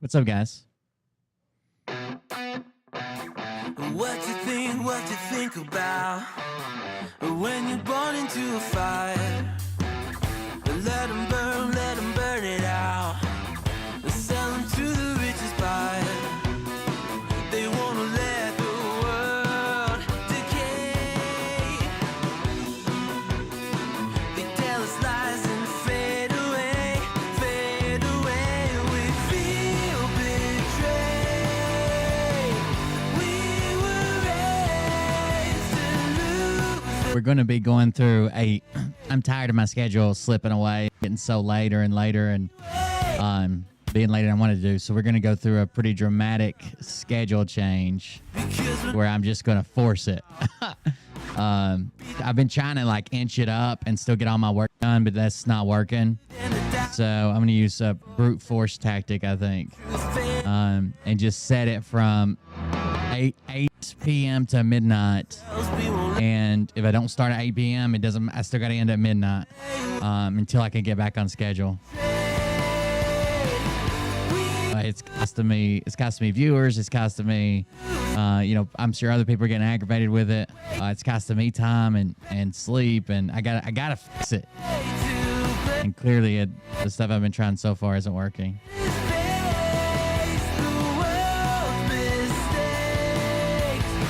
What's up, guys? What you think about when you're born into a fire? Let them burn it out. Sell them to the richest buyer. They wanna let the world decay. They tell us lies and fade away, fade away. We feel betrayed. We were raised to lose. We're going to be going through I'm tired of my schedule slipping away, getting so later and later, and being later than I wanted to do. So we're going to go through a pretty dramatic schedule change where I'm just going to force it. I've been trying to like inch it up and still get all my work done, but that's not working. So I'm going to use a brute force tactic, I think, and just set it from 8 p.m. to midnight. And if I don't start at 8 p.m., it doesn't. I still got to end at midnight until I can get back on schedule. It's costing me viewers. It's costing me, I'm sure other people are getting aggravated with it. It's costing me time and sleep, and I gotta fix it. And clearly, the stuff I've been trying so far isn't working.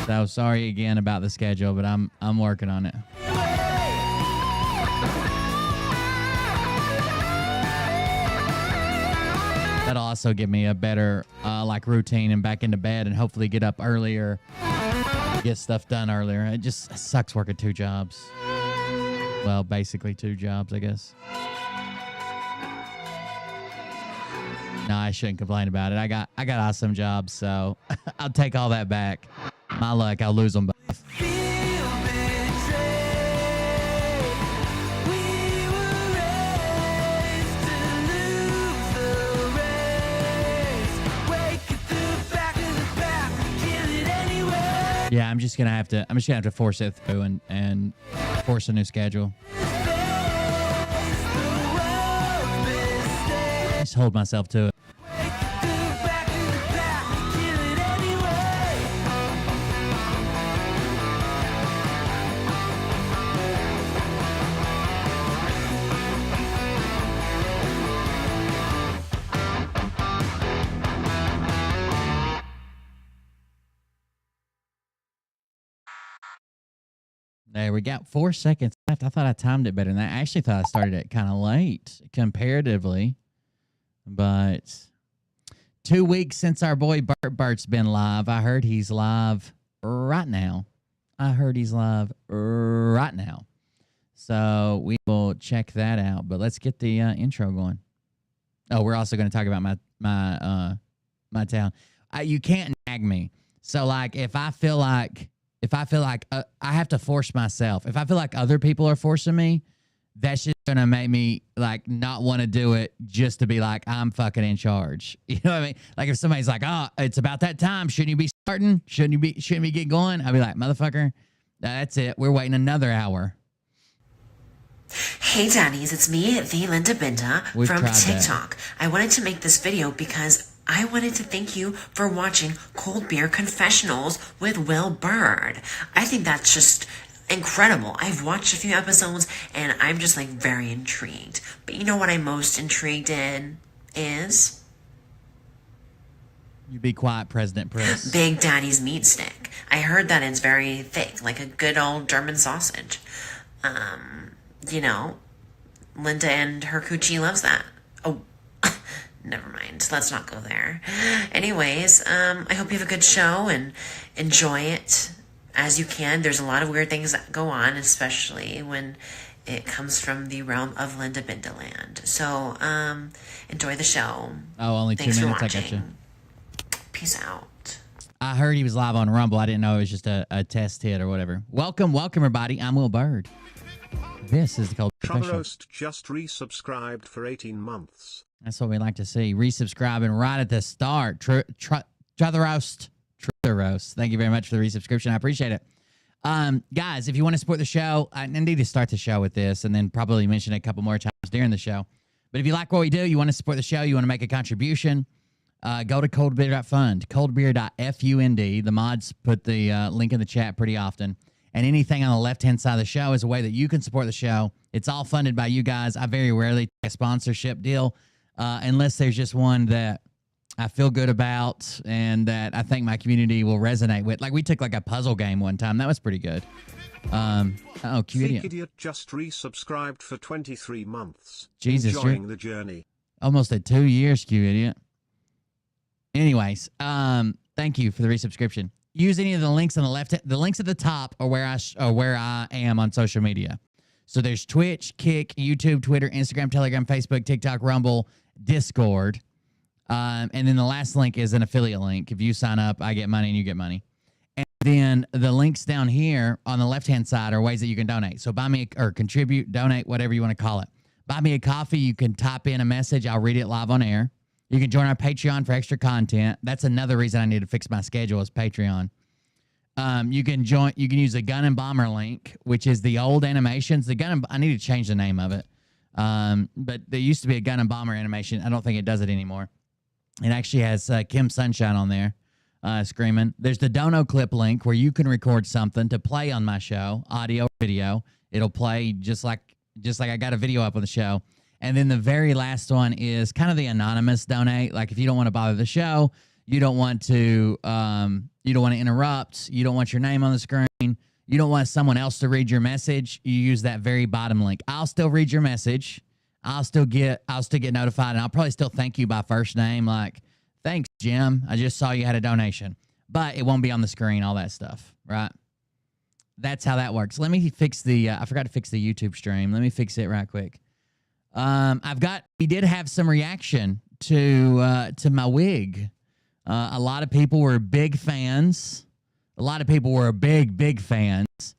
So sorry again about the schedule, but I'm working on it. That'll also give me a better routine and back into bed and hopefully get up earlier, get stuff done earlier. It just sucks working 2 jobs. Well, basically 2 jobs, I guess. No, I shouldn't complain about it. I got awesome jobs, so I'll take all that back. My luck, I'll lose them both. Yeah, I'm just gonna have to force it through and force a new schedule. Just hold myself to it. There we got 4 seconds left. I thought I timed it better than that. I actually thought I started it kind of late comparatively. But 2 weeks since our boy Bert's been live. I heard he's live right now. So we will check that out. But let's get the intro going. Oh, we're also going to talk about my town. You can't nag me. So like if I feel like I have to force myself. If I feel like other people are forcing me, that's just going to make me like not want to do it just to be like, I'm fucking in charge. You know what I mean? Like if somebody's like, oh, it's about that time. Shouldn't you be starting? Shouldn't we get going? I'll be like, motherfucker, that's it. We're waiting another hour. Hey Daddies, it's me, the Linda Binda from TikTok. I wanted to make this video because I wanted to thank you for watching Cold Beer Confessionals with Will Bird. I think that's just incredible. I've watched a few episodes and I'm just like very intrigued. But you know what I'm most intrigued in is? You be quiet, President Press. Big Daddy's meat stick. I heard that it's very thick, like a good old German sausage. You know, Linda and her coochie loves that. Oh, never mind. Let's not go there. Anyways, I hope you have a good show and enjoy it as you can. There's a lot of weird things that go on, especially when it comes from the realm of Linda Bindaland. So, enjoy the show. Oh, only 2 minutes. I got you. Peace out. I heard he was live on Rumble. I didn't know it was just a test hit or whatever. Welcome, everybody. I'm Will Bird. This is the Cold Beer Roast just resubscribed for 18 months. That's what we like to see. Resubscribing right at the start. Try the roast. Thank you very much for the resubscription. I appreciate it. Guys, if you want to support the show, I need to start the show with this and then probably mention it a couple more times during the show. But if you like what we do, you want to support the show, you want to make a contribution, go to coldbeer.fund, coldbeer.fund. The mods put the link in the chat pretty often. And anything on the left-hand side of the show is a way that you can support the show. It's all funded by you guys. I very rarely take a sponsorship deal unless there's just one that I feel good about and that I think my community will resonate with. Like we took like a puzzle game one time. That was pretty good. Q Idiot just resubscribed for 23 months. Jesus, enjoying the journey. Almost at 2 years, Q Idiot. Anyways, thank you for the resubscription. Use any of the links on the left. The links at the top are where I am on social media. So there's Twitch, Kick, YouTube, Twitter, Instagram, Telegram, Facebook, TikTok, Rumble, Discord. And then the last link is an affiliate link. If you sign up, I get money and you get money. And then the links down here on the left-hand side are ways that you can donate. So buy me or contribute, donate, whatever you want to call it. Buy me a coffee. You can type in a message. I'll read it live on air. You can join our Patreon for extra content. That's another reason I need to fix my schedule is Patreon. You can use the Gun and Bomber link, which is the old animations. I need to change the name of it. But there used to be a Gun and Bomber animation. I don't think it does it anymore. It actually has Kim Sunshine on there screaming. There's the Dono Clip link where you can record something to play on my show, audio, video. It'll play just like I got a video up on the show. And then the very last one is kind of the anonymous donate. Like if you don't want to bother the show, you don't want to interrupt, you don't want your name on the screen, you don't want someone else to read your message, you use that very bottom link. I'll still read your message. I'll still get notified, and I'll probably still thank you by first name, like, thanks, Jim. I just saw you had a donation. But it won't be on the screen, all that stuff, right? That's how that works. Let me fix I forgot to fix the YouTube stream. Let me fix it right quick. We did have some reaction to my wig. A lot of people were big fans. A lot of people were big fans.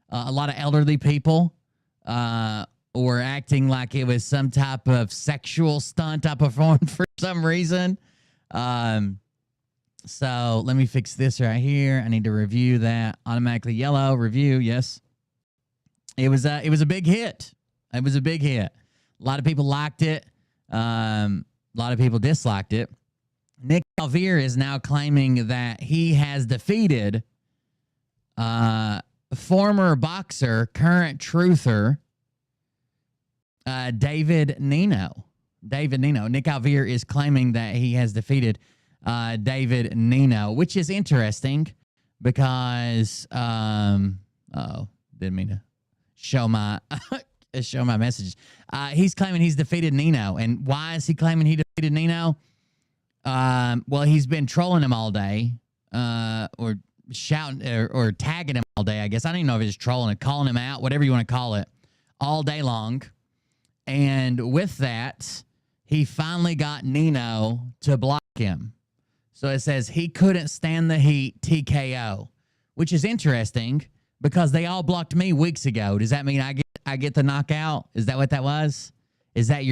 A lot of elderly people were acting like it was some type of sexual stunt I performed for some reason. So let me fix this right here. I need to review that. Automatically yellow review. Yes. It was a big hit. It was a big hit. A lot of people liked it. A lot of people disliked it. Nick Alvir is now claiming that he has defeated former boxer, current truther, David Nino. David Nino. Nick Alvir is claiming that he has defeated David Nino, which is interesting because didn't mean to show my show my messages. He's claiming he's defeated Nino, and why is he claiming he defeated Nino? Well, he's been trolling him all day, or shouting or tagging him all day. I guess I don't even know if he's trolling it, calling him out, whatever you want to call it, all day long. And with that, he finally got Nino to block him. So it says he couldn't stand the heat, TKO, which is interesting because they all blocked me weeks ago. Does that mean I get the knockout? Is that what that was? Is that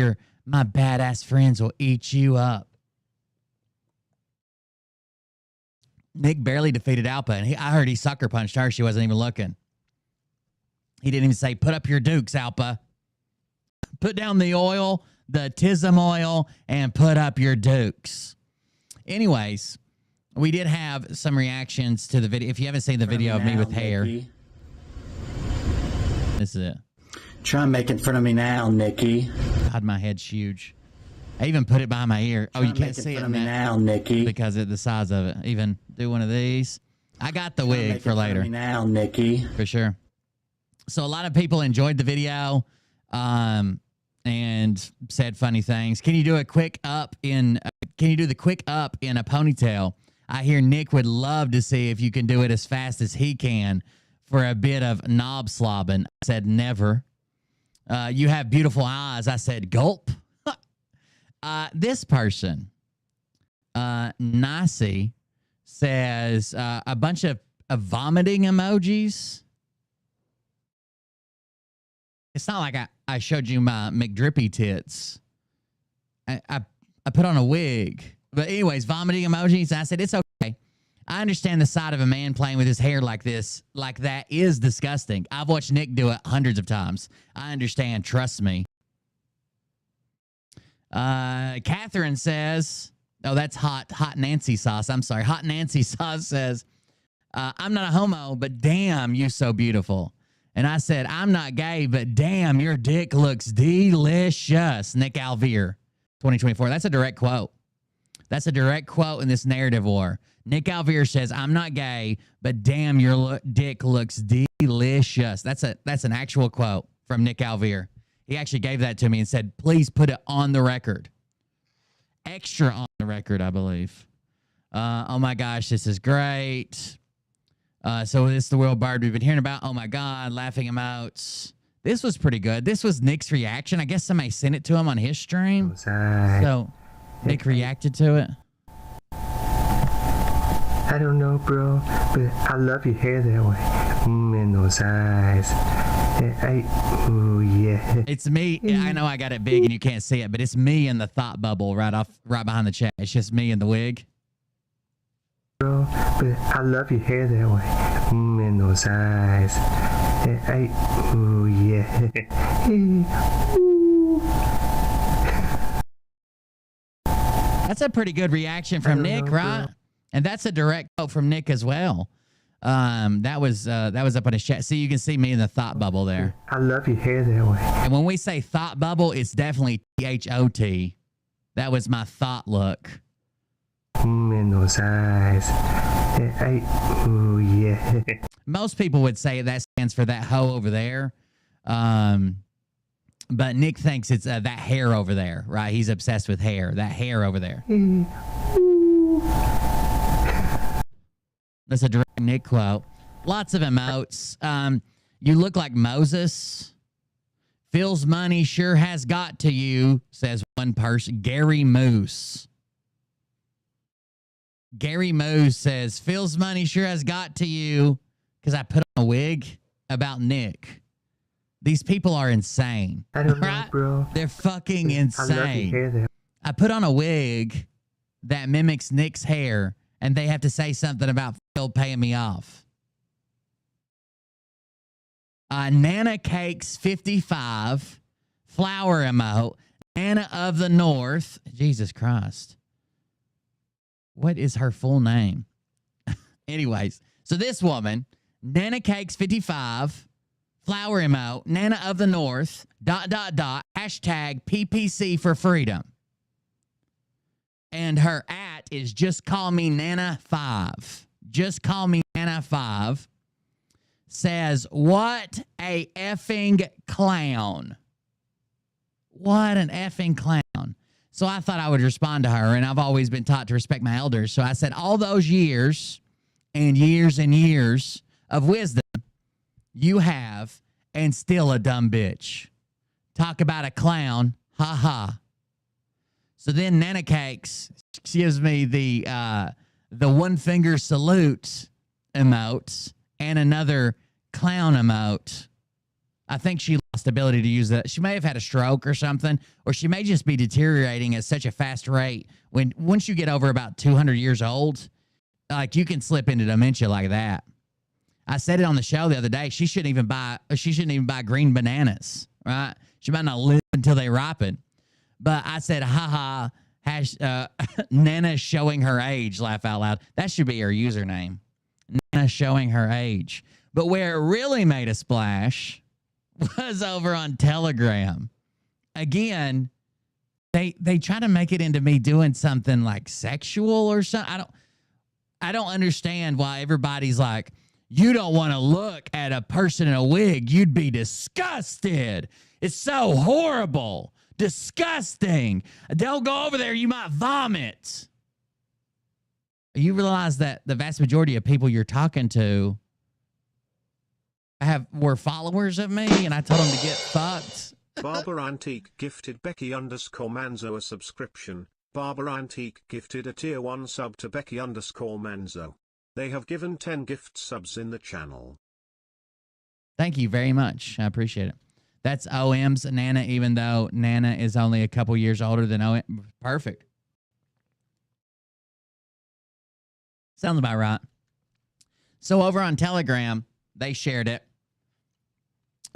my badass friends will eat you up? Nick barely defeated Alpa, and I heard he sucker punched her. She wasn't even looking. He didn't even say, put up your dukes, Alpa. Put down the oil, the Tism oil, and put up your dukes. Anyways, we did have some reactions to the video. If you haven't seen the video of me with hair, this is it. Try making fun of me now, Nikki. God, my head's huge. I even put it behind my ear. Oh, you can't see it now, Nikki, because of the size of it. Even do one of these. I got the wig for later. Now, Nikki, for sure. So a lot of people enjoyed the video, and said funny things. Can you do a quick up in? Can you do the quick up in a ponytail? I hear Nick would love to see if you can do it as fast as he can for a bit of knob slobbing. I said never. You have beautiful eyes. I said gulp. This person, Nasi, says a bunch of vomiting emojis. It's not like I showed you my McDrippy tits. I put on a wig. But anyways, vomiting emojis. I said, it's okay. I understand the side of a man playing with his hair like this, like that is disgusting. I've watched Nick do it hundreds of times. I understand. Trust me. Catherine says, oh, that's hot Nancy sauce. I'm sorry. Hot Nancy sauce says, I'm not a homo, but damn, you so beautiful. And I said, I'm not gay, but damn, your dick looks delicious. Nick Alvir, 2024. That's a direct quote. That's a direct quote in this narrative war. Nick Alvir says, I'm not gay, but damn, your dick looks delicious. That's an actual quote from Nick Alvir. He actually gave that to me and said, please put it on the record. Extra on the record, I believe. Oh, my gosh, this is great. So this is the world bird we've been hearing about. Oh, my God, laughing emotes. This was pretty good. This was Nick's reaction. I guess somebody sent it to him on his stream. So Nick reacted to it. I don't know, bro, but I love your hair that way. And those eyes. Oh, yeah. It's me. I know I got it big and you can't see it, but it's me in the thought bubble right behind the chat. It's just me in the wig. Bro, but I love your hair that way. And those eyes. Oh, yeah. That's a pretty good reaction from Nick, right? Bro. And that's a direct quote from Nick as well. That was up on his chat. See, you can see me in the thought bubble there. I love your hair that way. And when we say thought bubble, it's definitely THOT. That was my thought look. And those eyes. Oh, yeah. Most people would say that stands for that hoe over there. But Nick thinks it's that hair over there, right? He's obsessed with hair. That hair over there. That's a direct Nick quote. Lots of emotes. You look like Moses. Phil's money sure has got to you, says one person. Gary Moose. Gary Moose says, Phil's money sure has got to you because I put on a wig about Nick. These people are insane. I don't know, bro. They're fucking insane. I love your hair there. I put on a wig that mimics Nick's hair, and they have to say something about Phil paying me off. Nana Cakes 55, flower emote, Nana of the North. Jesus Christ. What is her full name? Anyways, so this woman, Nana Cakes 55, flower emote, Nana of the North, ... hashtag PPC for freedom. And her is just call me Nana 5. Just call me Nana 5. Says, what a effing clown. What an effing clown. So I thought I would respond to her, and I've always been taught to respect my elders. So I said, all those years and years of wisdom you have, and still a dumb bitch. Talk about a clown. Ha ha. So then Nana Cakes gives me the one finger salute emotes and another clown emote. I think she lost ability to use that. She may have had a stroke or something, or she may just be deteriorating at such a fast rate. Once you get over about 200 years old, like you can slip into dementia like that. I said it on the show the other day. She shouldn't even buy green bananas, right? She might not live until they ripen. But I said, haha, Nana showing her age, laugh out loud. That should be her username. Nana showing her age. But where it really made a splash was over on Telegram. Again, they try to make it into me doing something like sexual or something. I don't understand why everybody's like, you don't want to look at a person in a wig. You'd be disgusted. It's so horrible. Disgusting. Don't go over there. You might vomit. You realize that the vast majority of people you're talking to were followers of me, and I told them to get fucked. Barber Antique gifted Becky_Manzo a subscription. Barber Antique gifted a tier 1 sub to Becky_Manzo. They have given 10 gift subs in the channel. Thank you very much. I appreciate it. That's OM's Nana, even though Nana is only a couple years older than OM. Perfect. Sounds about right. So over on Telegram, they shared it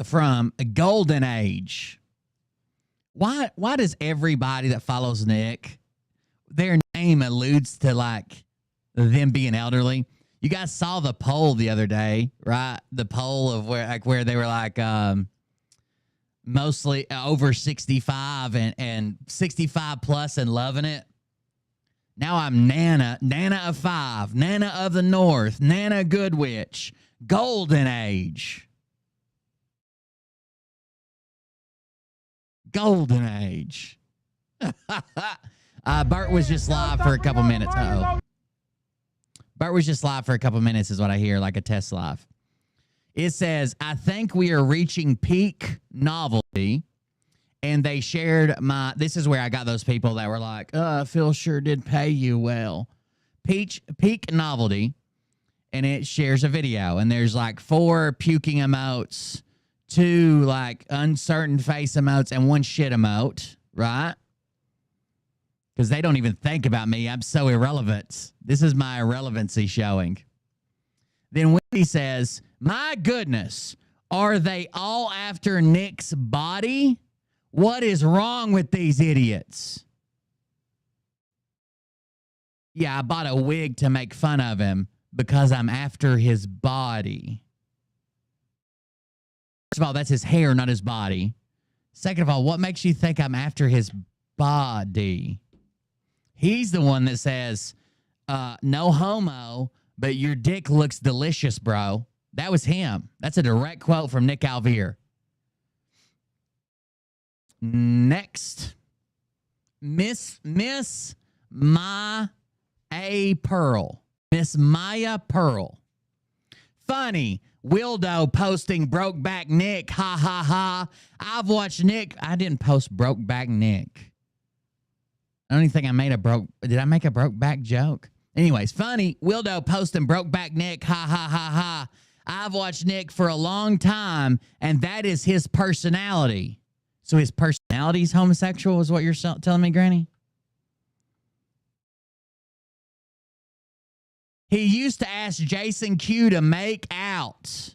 from a golden age. Why does everybody that follows Nick, their name alludes to like them being elderly? You guys saw the poll the other day, right? The poll of where they were like mostly over 65 and 65 plus and loving it. Now I'm Nana of 5, Nana of the North, Nana Good Witch, golden age. Golden age. Bert was just live for a couple minutes. Bert was just live for a couple minutes is what I hear, like a test live. It says, I think we are reaching peak novelty. And they shared this is where I got those people that were like, Phil sure did pay you well. Peak novelty. And it shares a video. And there's like 4 puking emotes, 2 like uncertain face emotes, and 1 shit emote, right? Because they don't even think about me. I'm so irrelevant. This is my irrelevancy showing. Then Wendy says, my goodness, are they all after Nick's body? What is wrong with these idiots? Yeah, I bought a wig to make fun of him because I'm after his body. First of all, that's his hair, not his body. Second of all, what makes you think I'm after his body? He's the one that says, no homo, but your dick looks delicious, bro. That was him. That's a direct quote from Nick Alvir. Next, Miss Maya Pearl. Miss Maya Pearl. Funny. Wildo posting Brokeback Nick. Ha ha ha. I've watched Nick. I didn't post Brokeback Nick. I don't even think I made did I make a Brokeback joke? Anyways, funny. Wildo posting Brokeback Nick. Ha ha ha ha. I've watched Nick for a long time, and that is his personality. So his personality is homosexual is what you're telling me, Granny? He used to ask Jason Q to make out.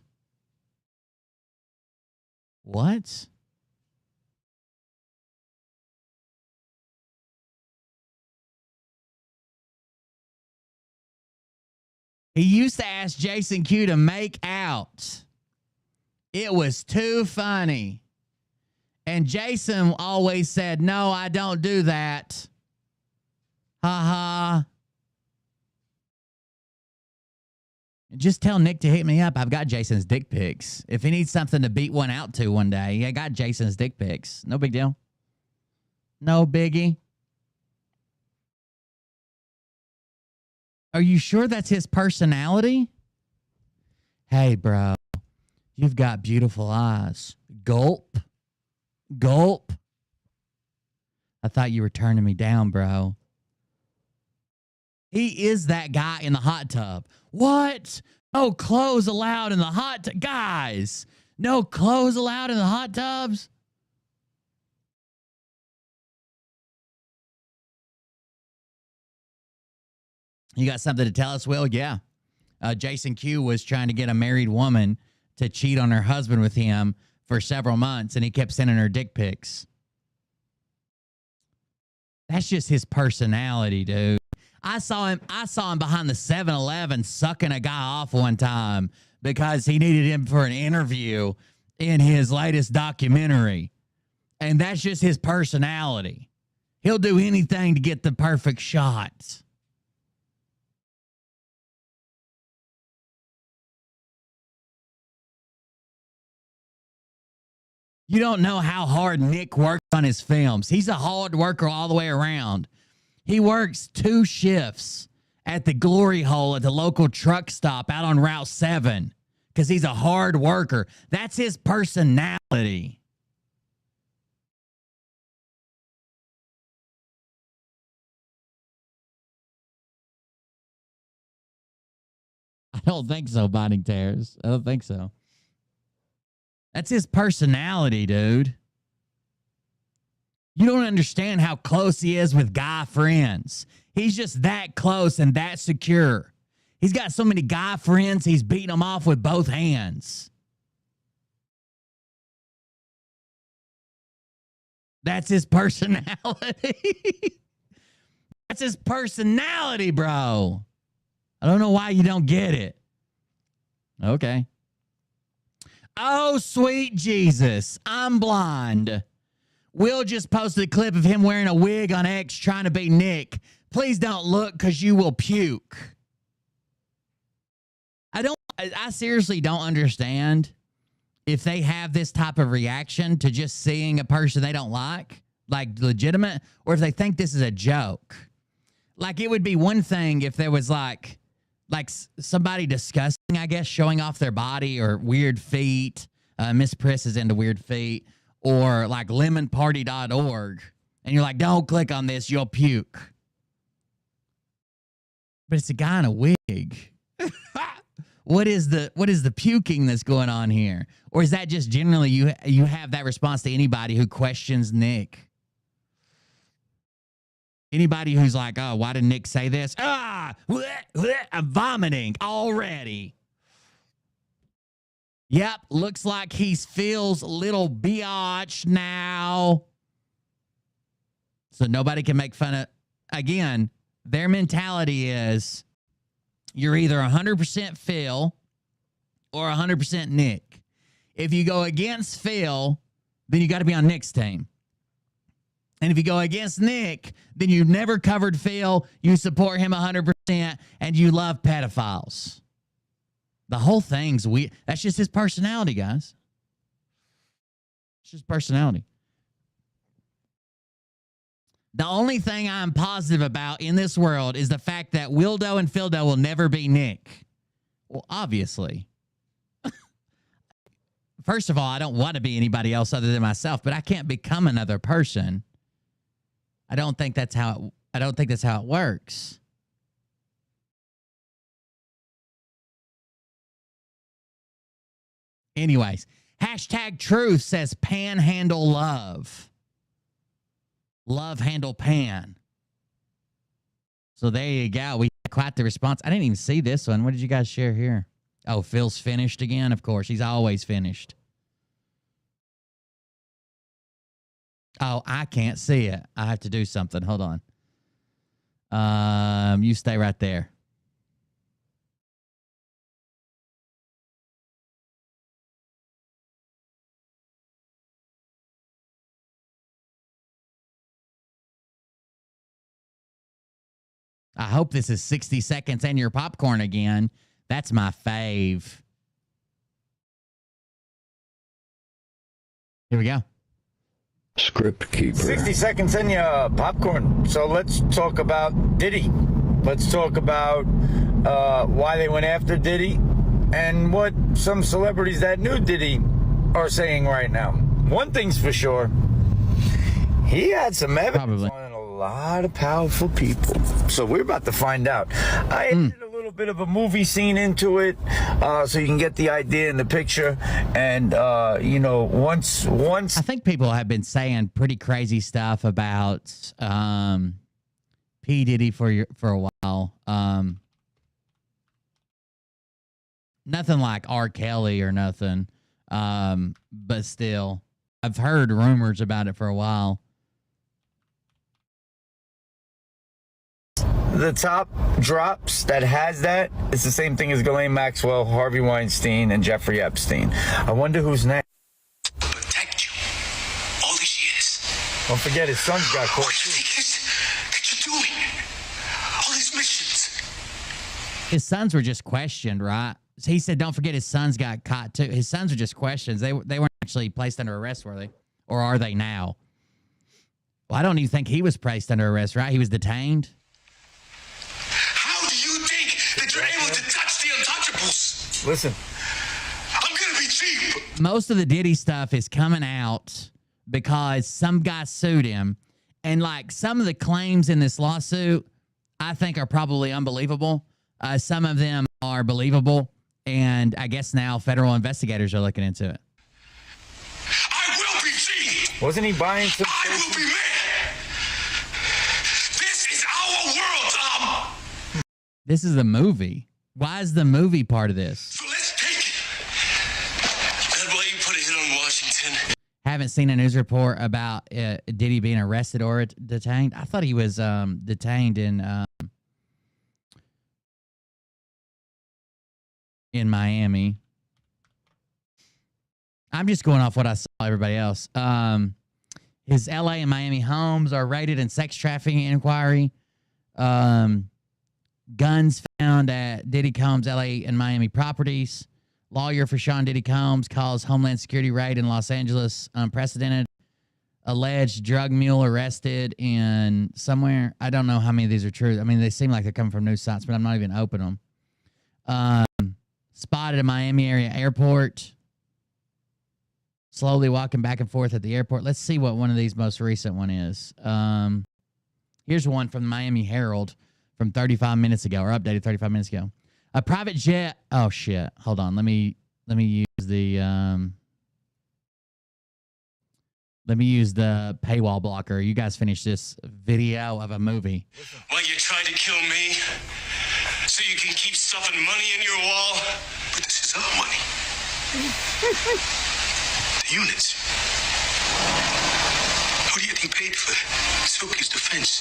What? He used to ask Jason Q to make out. It was too funny. And Jason always said, no, I don't do that. Ha ha. Just tell Nick to hit me up. I've got Jason's dick pics. If he needs something to beat one out to one day, I got Jason's dick pics. No big deal. No biggie. Are you sure that's his personality? Hey, bro, you've got beautiful eyes. Gulp. Gulp. I thought you were turning me down, bro. He is that guy in the hot tub. What? No clothes allowed in the hot tub. Guys, no clothes allowed in the hot tubs? You got something to tell us, Will? Yeah. Jason Q was trying to get a married woman to cheat on her husband with him for several months, and he kept sending her dick pics. That's just his personality, dude. I saw him behind the 7-Eleven sucking a guy off one time because he needed him for an interview in his latest documentary. And that's just his personality. He'll do anything to get the perfect shot. You don't know how hard Nick works on his films. He's a hard worker all the way around. He works 2 shifts at the glory hole at the local truck stop out on Route 7 because he's a hard worker. That's his personality. I don't think so, Binding Tears. I don't think so. That's his personality, dude. You don't understand how close he is with guy friends. He's just that close and that secure. He's got so many guy friends, he's beating them off with both hands. That's his personality. That's his personality, bro. I don't know why you don't get it. Okay. Oh, sweet Jesus. I'm blind. Will just posted a clip of him wearing a wig on X trying to be Nick. Please don't look because you will puke. I seriously don't understand if they have this type of reaction to just seeing a person they don't like legitimate, or if they think this is a joke. Like, it would be one thing if there was like somebody disgusting, I guess, showing off their body or weird feet. Miss Priss is into weird feet. Or like lemonparty.org. And you're like, don't click on this, you'll puke. But it's a guy in a wig. What is the puking that's going on here? Or is that just generally you have that response to anybody who questions Nick? Anybody who's like, oh, why did Nick say this? I'm vomiting already. Yep, looks like he feels a little biatch now. So nobody can make fun of. Again, their mentality is you're either 100% Phil or 100% Nick. If you go against Phil, then you got to be on Nick's team. And if you go against Nick, then you've never covered Phil, you support him 100%, and you love pedophiles. The whole thing's weird. That's just his personality, guys. It's just personality. The only thing I'm positive about in this world is the fact that Wildo and Phildo will never be Nick. Well, obviously. First of all, I don't want to be anybody else other than myself, but I can't become another person. I don't think that's how it works. Anyways, hashtag truth says panhandle love. Love handle pan. So there you go. We had a quite the response. I didn't even see this one. What did you guys share here? Oh, Phil's finished again. Of course, he's always finished. Oh, I can't see it. I have to do something. Hold on. You stay right there. I hope this is 60 seconds and your popcorn again. That's my fave. Here we go. Script keeper. 60 seconds in your popcorn. So let's talk about Diddy. Let's talk about why they went after Diddy and what some celebrities that knew Diddy are saying right now. One thing's for sure. He had some evidence on a lot of powerful people. So we're about to find out. I added a little bit of a movie scene into it so you can get the idea in the picture. And, you know, once I think people have been saying pretty crazy stuff about P. Diddy for a while. Nothing like R. Kelly or nothing. But still, I've heard rumors about it for a while. The top drops that has that, it's the same thing as Ghislaine Maxwell, Harvey Weinstein, and Jeffrey Epstein. I wonder who's next. Protect you all these years. Don't forget his son's got caught What do too. you think it is that you're doing? All these missions. His sons were just questioned, right? He said, don't forget his sons got caught too. His sons were just questions. They weren't actually placed under arrest, were they? Or are they now? Well, I don't even think he was placed under arrest, right? He was detained. How do you think that you're able to touch the untouchables? Listen. I'm gonna be cheap. Most of the Diddy stuff is coming out because some guy sued him. And like some of the claims in this lawsuit, I think are probably unbelievable. Some of them are believable. And I guess now federal investigators are looking into it. I will be cheap. Wasn't he buying some I will spaces? be man. This is our world, Tom. This is the movie. Why is the movie part of this? So let's take it. That way you put a hit on Washington. Haven't seen a news report about Diddy being arrested or detained. I thought he was detained in Miami. I'm just going off what I saw everybody else. His LA and Miami homes are raided in sex trafficking inquiry. Guns found at Diddy Combs' LA and Miami properties. Lawyer for Sean Diddy Combs calls Homeland Security raid in Los Angeles unprecedented. Alleged drug mule arrested in somewhere. I don't know how many of these are true. I mean, they seem like they're coming from news sites, but I'm not even opening them. Spotted at Miami area airport. Slowly walking back and forth at the airport. Let's see what one of these most recent one is. Here's one from the Miami Herald from 35 minutes ago, or updated 35 minutes ago. A private jet. Oh shit! Hold on. Let me use the paywall blocker. You guys finish this video of a movie. Why you trying to kill me? So you can keep stuffing money in your wall? But this is our money. The units. Who do you think paid for Silky's defense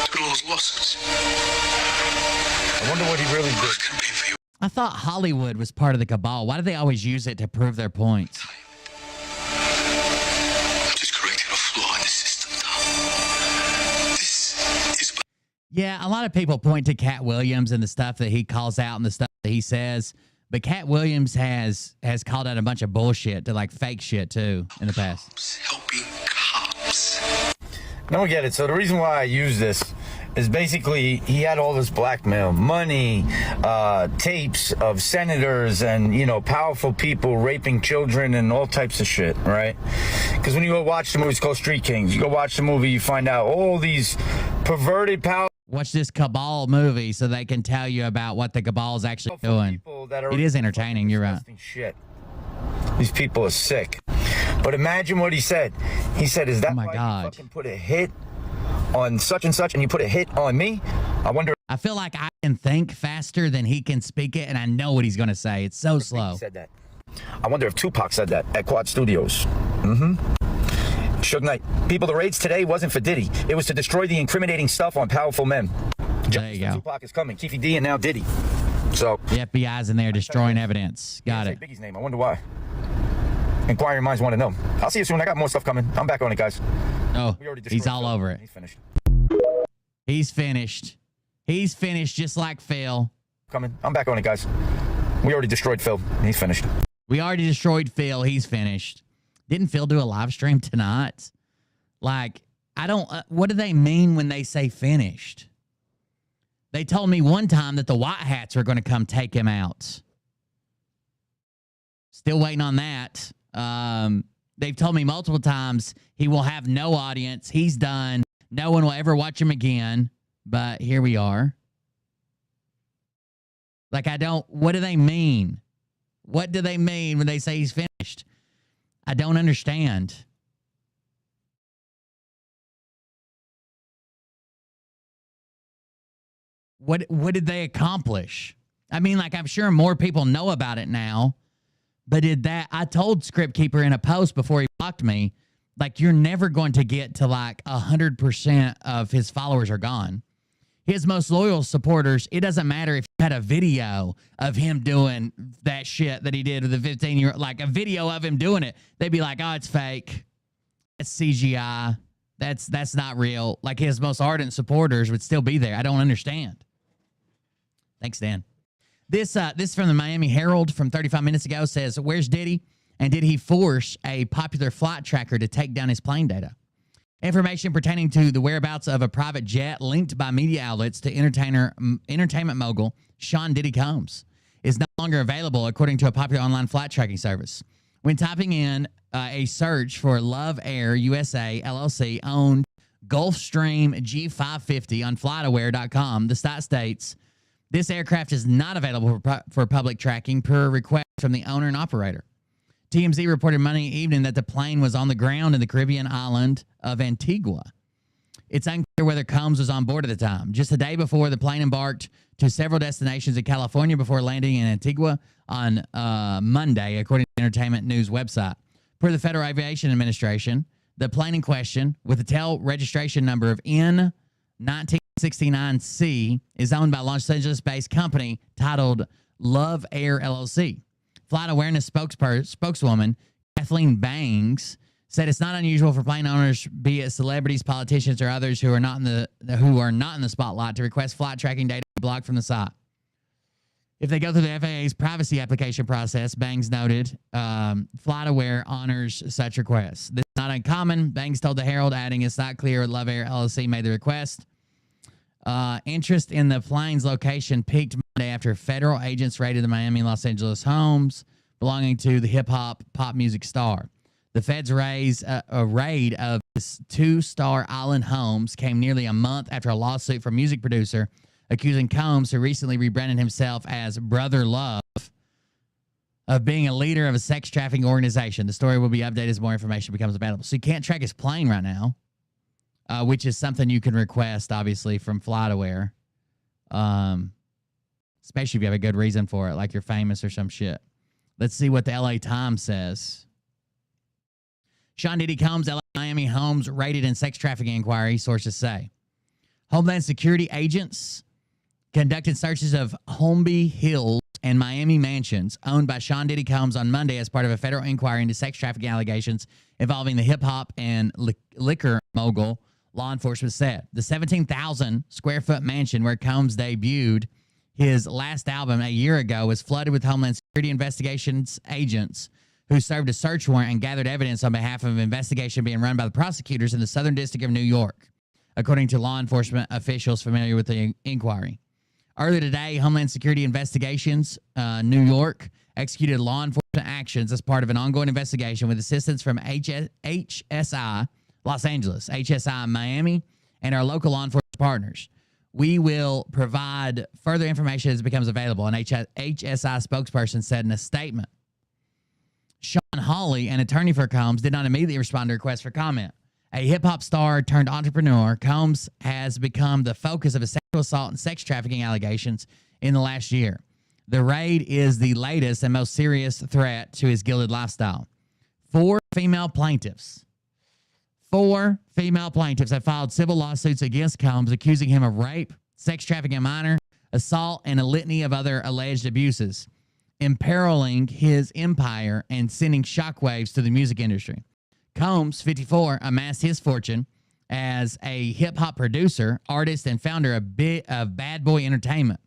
through those lawsuits? I wonder what he really did. Who's gonna pay for you? I thought Hollywood was part of the cabal. Why do they always use it to prove their points? I'm just correcting a flaw in the system, Tom. This is about Yeah, a lot of people point to Cat Williams and the stuff that he calls out and the stuff that he says, but Cat Williams has called out a bunch of bullshit to like fake shit too in the past. helping cops. No, I get it. So the reason why I use this is basically he had all this blackmail, money, tapes of senators and, you know, powerful people raping children and all types of shit, right? Because when you go watch the movie, it's called Street Kings. You go watch the movie, you find out all these perverted power. Watch this cabal movie so they can tell you about what the cabal is actually doing. It is entertaining. You're right. Shit. These people are sick. But imagine what he said. He said, "Is that Oh my why God. you fucking put a hit on such and such, and you put a hit on me, I wonder. I feel like I can think faster than he can speak it, and I know what he's going to say. It's so slow. He said that. I wonder if Tupac said that at Quad Studios. Suge Knight. People, the raids today wasn't for Diddy. It was to destroy the incriminating stuff on powerful men. There you go. Tupac is coming. Keefy D and now Diddy. So the FBI's in there destroying evidence. Got it. Biggie's name. I wonder why. Inquiring minds want to know. I'll see you soon. I got more stuff coming. I'm back on it, guys. Oh, he's all over it. He's finished. He's finished. He's finished just like Phil. Coming. I'm back on it, guys. We already destroyed Phil. He's finished. We already destroyed Phil. He's finished. Didn't Phil do a live stream tonight? Like, I don't... what do they mean when they say finished? They told me one time that the White Hats are going to come take him out. Still waiting on that. They've told me multiple times he will have no audience. He's done. No one will ever watch him again. But here we are. Like, I don't... what do they mean? What do they mean when they say he's finished? I don't understand. What did they accomplish? I mean, like, I'm sure more people know about it now. But did that... I told Script Keeper in a post before he blocked me, like, you're never going to get to, like, 100% of his followers are gone. His most loyal supporters, it doesn't matter if you had a video of him doing that shit that he did with the 15-year-old, like a video of him doing it, they'd be like, oh, it's fake. That's CGI. That's not real. Like, his most ardent supporters would still be there. I don't understand. Thanks, Dan. This from the Miami Herald from 35 minutes ago says, where's Diddy? And did he force a popular flight tracker to take down his plane data? Information pertaining to the whereabouts of a private jet linked by media outlets to entertainment mogul Sean Diddy Combs is no longer available, according to a popular online flight tracking service. When typing in a search for Love Air USA LLC owned Gulfstream G550 on FlightAware.com, the site states, this aircraft is not available for public tracking per request from the owner and operator. TMZ reported Monday evening that the plane was on the ground in the Caribbean island of Antigua. It's unclear whether Combs was on board at the time. Just a day before, the plane embarked to several destinations in California before landing in Antigua on Monday, according to the entertainment news website. Per the Federal Aviation Administration, the plane in question, with a tail registration number of N1969C, is owned by a Los Angeles-based company titled Love Air LLC. Flight awareness spokeswoman Kathleen Bangs said it's not unusual for plane owners, be it celebrities, politicians, or others who are not in the spotlight, to request flight tracking data be blocked from the site. If they go through the FAA's privacy application process, Bangs noted, FlightAware honors such requests. This is not uncommon, Bangs told the Herald, adding it's not clear Love Air LLC made the request. Interest in the plane's location peaked Monday after federal agents raided the Miami and Los Angeles homes belonging to the hip-hop pop music star. The feds' raid of this two-star island homes came nearly a month after a lawsuit from music producer accusing Combs, who recently rebranded himself as Brother Love, of being a leader of a sex trafficking organization. The story will be updated as more information becomes available. So you can't track his plane right now. Which is something you can request, obviously, from FlightAware. Especially if you have a good reason for it, like you're famous or some shit. Let's see what the LA Times says. Sean Diddy Combs, LA Miami homes raided in sex trafficking inquiry, sources say. Homeland Security agents conducted searches of Holmby Hills and Miami mansions owned by Sean Diddy Combs on Monday as part of a federal inquiry into sex trafficking allegations involving the hip-hop and liquor mogul. Law enforcement said the 17,000 square foot mansion where Combs debuted his last album a year ago was flooded with Homeland Security investigations agents who served a search warrant and gathered evidence on behalf of an investigation being run by the prosecutors in the Southern District of New York, according to law enforcement officials familiar with the inquiry. Earlier today, Homeland Security Investigations, New York, executed law enforcement actions as part of an ongoing investigation with assistance from HSI Los Angeles, HSI Miami, and our local law enforcement partners. We will provide further information as it becomes available, an HSI spokesperson said in a statement. Sean Hawley, an attorney for Combs, did not immediately respond to requests for comment. A hip-hop star turned entrepreneur, Combs has become the focus of a sexual assault and sex trafficking allegations in the last year. The raid is the latest and most serious threat to his gilded lifestyle. Four female plaintiffs have filed civil lawsuits against Combs, accusing him of rape, sex trafficking a minor, assault, and a litany of other alleged abuses, imperiling his empire and sending shockwaves to the music industry. Combs, 54, amassed his fortune as a hip-hop producer, artist, and founder of Bad Boy Entertainment,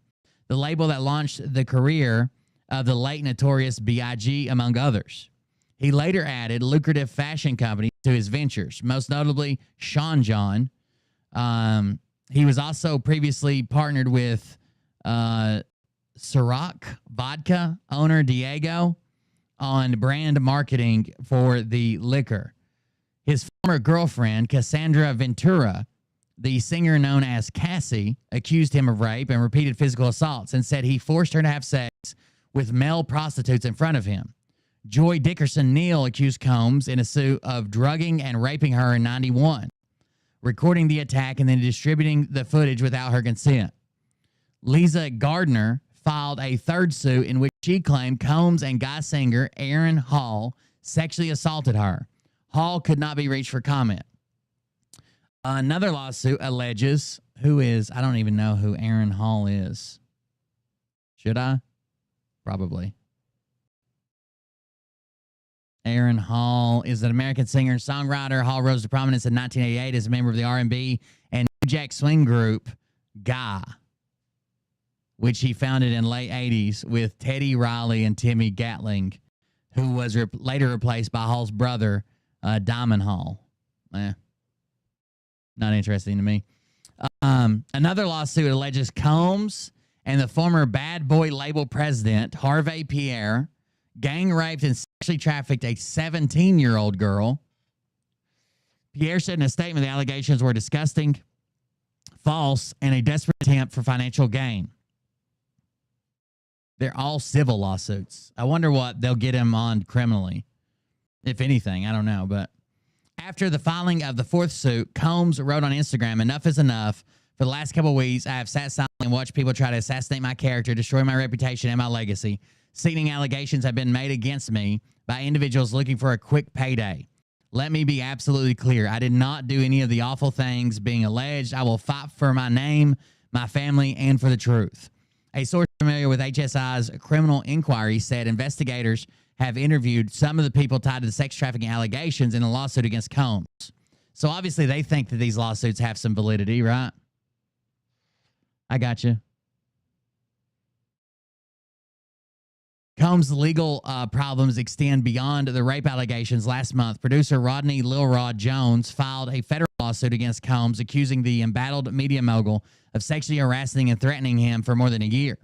the label that launched the career of the late notorious B.I.G., among others. He later added lucrative fashion companies to his ventures, most notably Sean John. He was also previously partnered with Ciroc Vodka owner Diego on brand marketing for the liquor. His former girlfriend, Cassandra Ventura, the singer known as Cassie, accused him of rape and repeated physical assaults and said he forced her to have sex with male prostitutes in front of him. Joy Dickerson Neal accused Combs in a suit of drugging and raping her in 91, recording the attack and then distributing the footage without her consent. Lisa Gardner filed a third suit in which she claimed Combs and guy singer Aaron Hall sexually assaulted her. Hall could not be reached for comment. Another lawsuit alleges I don't even know who Aaron Hall is. Should I? Probably. Aaron Hall is an American singer and songwriter. Hall rose to prominence in 1988 as a member of the R&B and New Jack Swing group Guy, which he founded in late 80s with Teddy Riley and Timmy Gatling, who was later replaced by Hall's brother, Diamond Hall. Not interesting to me. Another lawsuit alleges Combs and the former Bad Boy label president, Harvey Pierre, gang raped and sexually trafficked a 17-year-old girl. Pierre said in a statement the allegations were disgusting, false, and a desperate attempt for financial gain. They're all civil lawsuits. I wonder what they'll get him on criminally. If anything, I don't know. But after the filing of the fourth suit, Combs wrote on Instagram, "Enough is enough. For the last couple of weeks, I have sat silently and watched people try to assassinate my character, destroy my reputation and my legacy. Sickening allegations have been made against me by individuals looking for a quick payday. Let me be absolutely clear. I did not do any of the awful things being alleged. I will fight for my name, my family, and for the truth." A source familiar with HSI's criminal inquiry said investigators have interviewed some of the people tied to the sex trafficking allegations in a lawsuit against Combs. So obviously they think that these lawsuits have some validity, right? I got you. Combs' legal problems extend beyond the rape allegations. Last month, producer Rodney Lil Rod Jones filed a federal lawsuit against Combs, accusing the embattled media mogul of sexually harassing and threatening him for more than a year.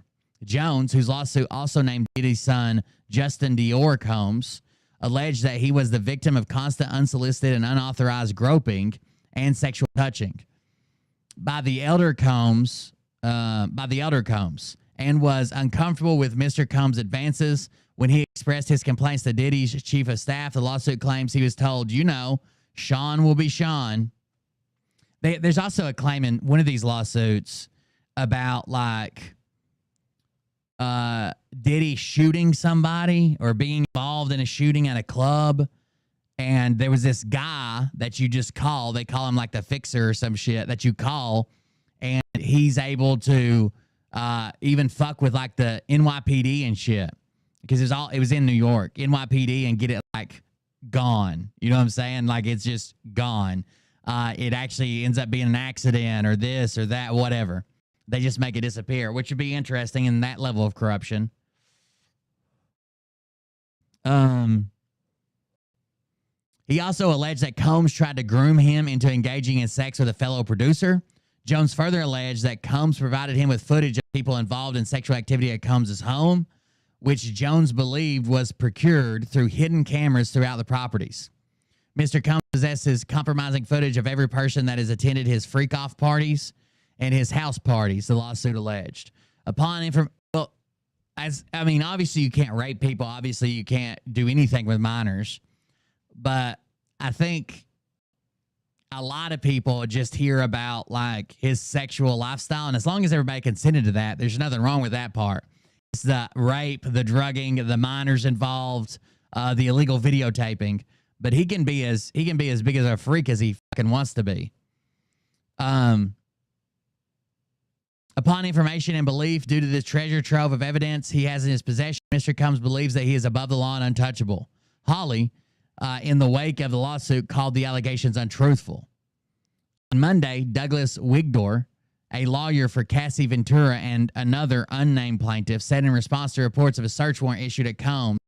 Jones, whose lawsuit also named Diddy's son Justin Dior Combs, alleged that he was the victim of constant unsolicited and unauthorized groping and sexual touching by the elder Combs, and was uncomfortable with Mr. Combs' advances. When he expressed his complaints to Diddy's chief of staff, the lawsuit claims he was told, Sean will be Sean. There's also a claim in one of these lawsuits about Diddy shooting somebody or being involved in a shooting at a club. And there was this guy that you just call. They call him like the fixer or some shit that you call. And he's able to even fuck with like the NYPD and shit. Because it was in New York, NYPD, and get it gone. You know what I'm saying? It's just gone. It actually ends up being an accident or this or that, whatever. They just make it disappear, which would be interesting in that level of corruption. He also alleged that Combs tried to groom him into engaging in sex with a fellow producer. Jones further alleged that Combs provided him with footage of people involved in sexual activity at Combs' home, which Jones believed was procured through hidden cameras throughout the properties. Mr. Combs possesses compromising footage of every person that has attended his freak-off parties and his house parties, the lawsuit alleged. Obviously you can't rape people. Obviously you can't do anything with minors. But I think a lot of people just hear about like his sexual lifestyle, and as long as everybody consented to that, there's nothing wrong with that part. It's the rape, the drugging, the minors involved, the illegal videotaping. But he can be as big as a freak as he fucking wants to be. Upon information and belief, due to this treasure trove of evidence he has in his possession, Mr. Combs believes that he is above the law and untouchable. Holly, in the wake of the lawsuit, called the allegations untruthful. On Monday, Douglas Wigdor, a lawyer for Cassie Ventura and another unnamed plaintiff, said in response to reports of a search warrant issued at Combs,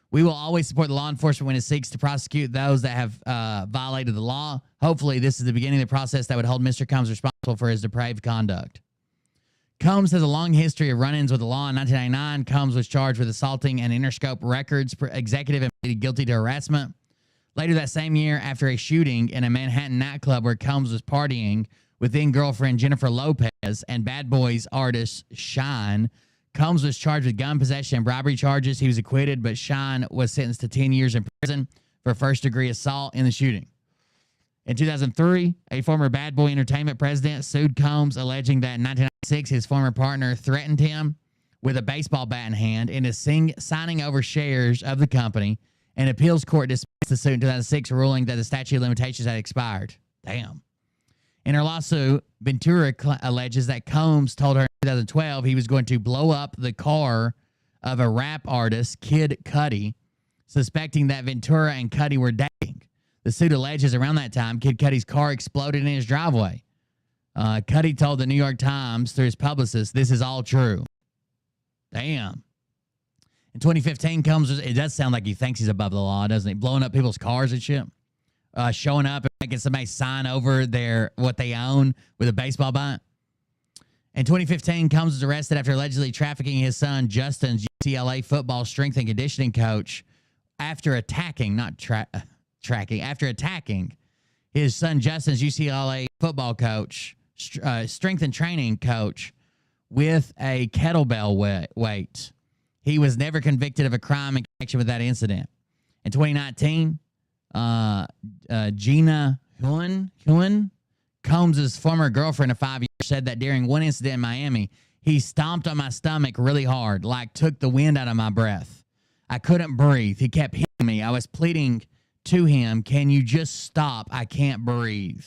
"We will always support the law enforcement when it seeks to prosecute those that have violated the law. Hopefully, this is the beginning of the process that would hold Mr. Combs responsible for his depraved conduct." Combs has a long history of run-ins with the law. In 1999, Combs was charged with assaulting an Interscope Records executive and pleaded guilty to harassment. Later that same year, after a shooting in a Manhattan nightclub where Combs was partying with then-girlfriend Jennifer Lopez and Bad Boys artist Shine, Combs was charged with gun possession and bribery charges. He was acquitted, but Shine was sentenced to 10 years in prison for first-degree assault in the shooting. In 2003, a former Bad Boy Entertainment president sued Combs, alleging that in 1996 his former partner threatened him with a baseball bat in hand into signing over shares of the company. An appeals court dismissed the suit in 2006, ruling that the statute of limitations had expired. Damn. In her lawsuit, Ventura alleges that Combs told her in 2012 he was going to blow up the car of a rap artist, Kid Cudi, suspecting that Ventura and Cudi were dating. The suit alleges around that time, Kid Cudi's car exploded in his driveway. Cudi told the New York Times through his publicist, "This is all true." Damn. In 2015, Combs it does sound like he thinks he's above the law, doesn't he? Blowing up people's cars and shit. Showing up and making somebody sign over what they own with a baseball bat. In 2015, Combs was arrested after allegedly trafficking his son Justin's UCLA football strength and conditioning coach after attacking, after attacking his son Justin's UCLA football coach, strength and training coach, with a kettlebell weight. He was never convicted of a crime in connection with that incident. In 2019, Gina Huan, Combs' former girlfriend of 5 years, said that during one incident in Miami, he stomped on my stomach really hard, like took the wind out of my breath. I couldn't breathe. He kept hitting me. I was pleading to him, "Can you just stop? I can't breathe."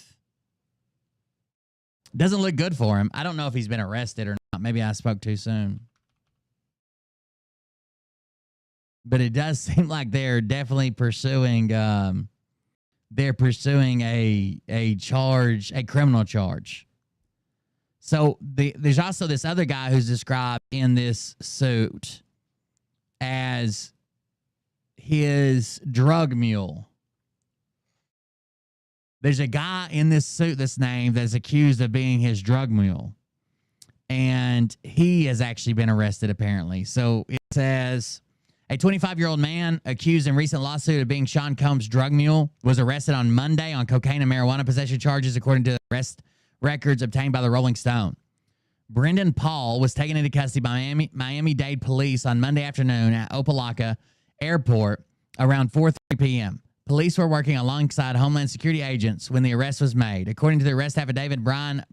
Doesn't look good for him. I don't know if he's been arrested or not. Maybe I spoke too soon. But it does seem like they're definitely pursuing a criminal charge. So there's also this other guy who's described in this suit as his drug mule. There's a guy in this suit that's named that's accused of being his drug mule. And he has actually been arrested, apparently. So it says, a 25-year-old man accused in recent lawsuit of being Sean Combs' drug mule was arrested on Monday on cocaine and marijuana possession charges, according to the arrest records obtained by the Rolling Stone. Brendan Paul was taken into custody by Miami-Dade police on Monday afternoon at Opa-locka Airport around 4:30 p.m. Police were working alongside Homeland Security agents when the arrest was made. According to the arrest affidavit, Brian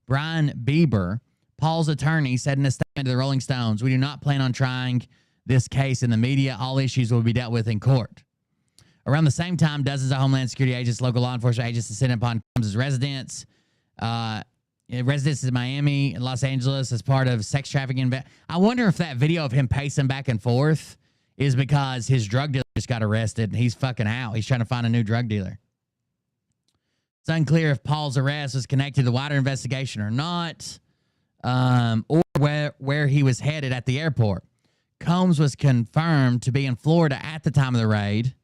Bieber, Paul's attorney, said in a statement to the Rolling Stones, "We do not plan on trying this case in the media. All issues will be dealt with in court." Around the same time, dozens of Homeland Security agents, local law enforcement agents descended upon Combs' residence. Residences in Miami and Los Angeles as part of sex trafficking. I wonder if that video of him pacing back and forth is because his drug dealer just got arrested and he's fucking out. He's trying to find a new drug dealer. It's unclear if Paul's arrest was connected to the wider investigation or not, or where he was headed at the airport. Combs was confirmed to be in Florida at the time of the raid,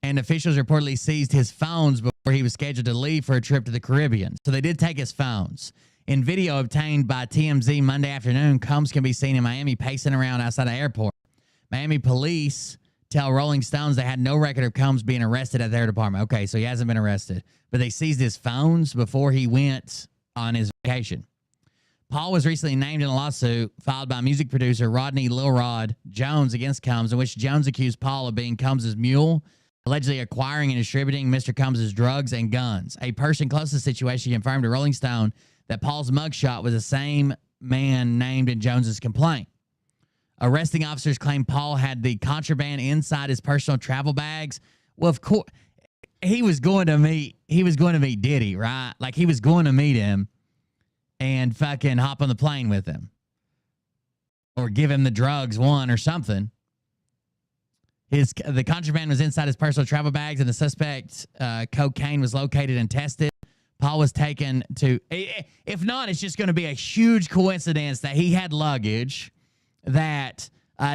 and officials reportedly seized his phones before he was scheduled to leave for a trip to the Caribbean. So they did take his phones. In video obtained by TMZ Monday afternoon, Combs can be seen in Miami pacing around outside the airport. Miami police tell Rolling Stones they had no record of Combs being arrested at their department. Okay, so he hasn't been arrested. But they seized his phones before he went on his vacation. Paul was recently named in a lawsuit filed by music producer Rodney Lil Rod Jones against Combs, in which Jones accused Paul of being Combs' mule allegedly acquiring and distributing Mr. Combs' drugs and guns. A person close to the situation confirmed to Rolling Stone that Paul's mugshot was the same man named in Jones's complaint. Arresting officers claim Paul had the contraband inside his personal travel bags. Well, of course, he was going to meet Diddy, right? Like, he was going to meet him and fucking hop on the plane with him or give him the drugs, one or something. The contraband was inside his personal travel bags, and the suspect's cocaine was located and tested. Paul was taken to, if not, it's just going to be a huge coincidence that he had luggage, that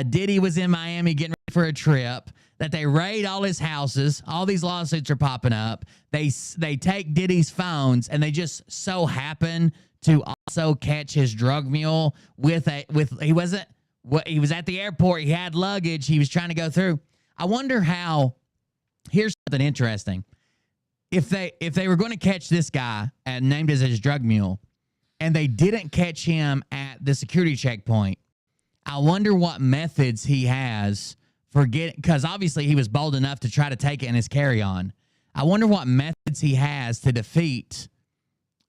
Diddy was in Miami getting ready for a trip, that they raid all his houses. All these lawsuits are popping up. They take Diddy's phones, and they just so happen to also catch his drug mule he was at the airport. He had luggage. He was trying to go through. I wonder how. Here's something interesting. If they were going to catch this guy and named as his drug mule, and they didn't catch him at the security checkpoint, I wonder what methods he has for getting, because obviously he was bold enough to try to take it in his carry-on. I wonder what methods he has to defeat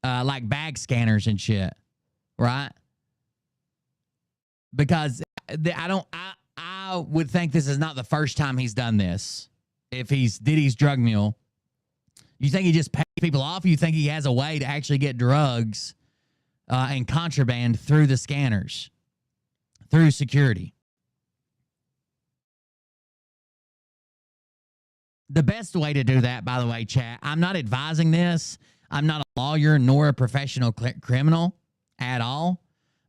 like bag scanners and shit, right? Because I would think this is not the first time he's done this. If he's Diddy's drug mule, you think he just pays people off? You think he has a way to actually get drugs and contraband through the scanners, through security? The best way to do that, by the way, chat, I'm not advising this. I'm not a lawyer nor a professional criminal at all.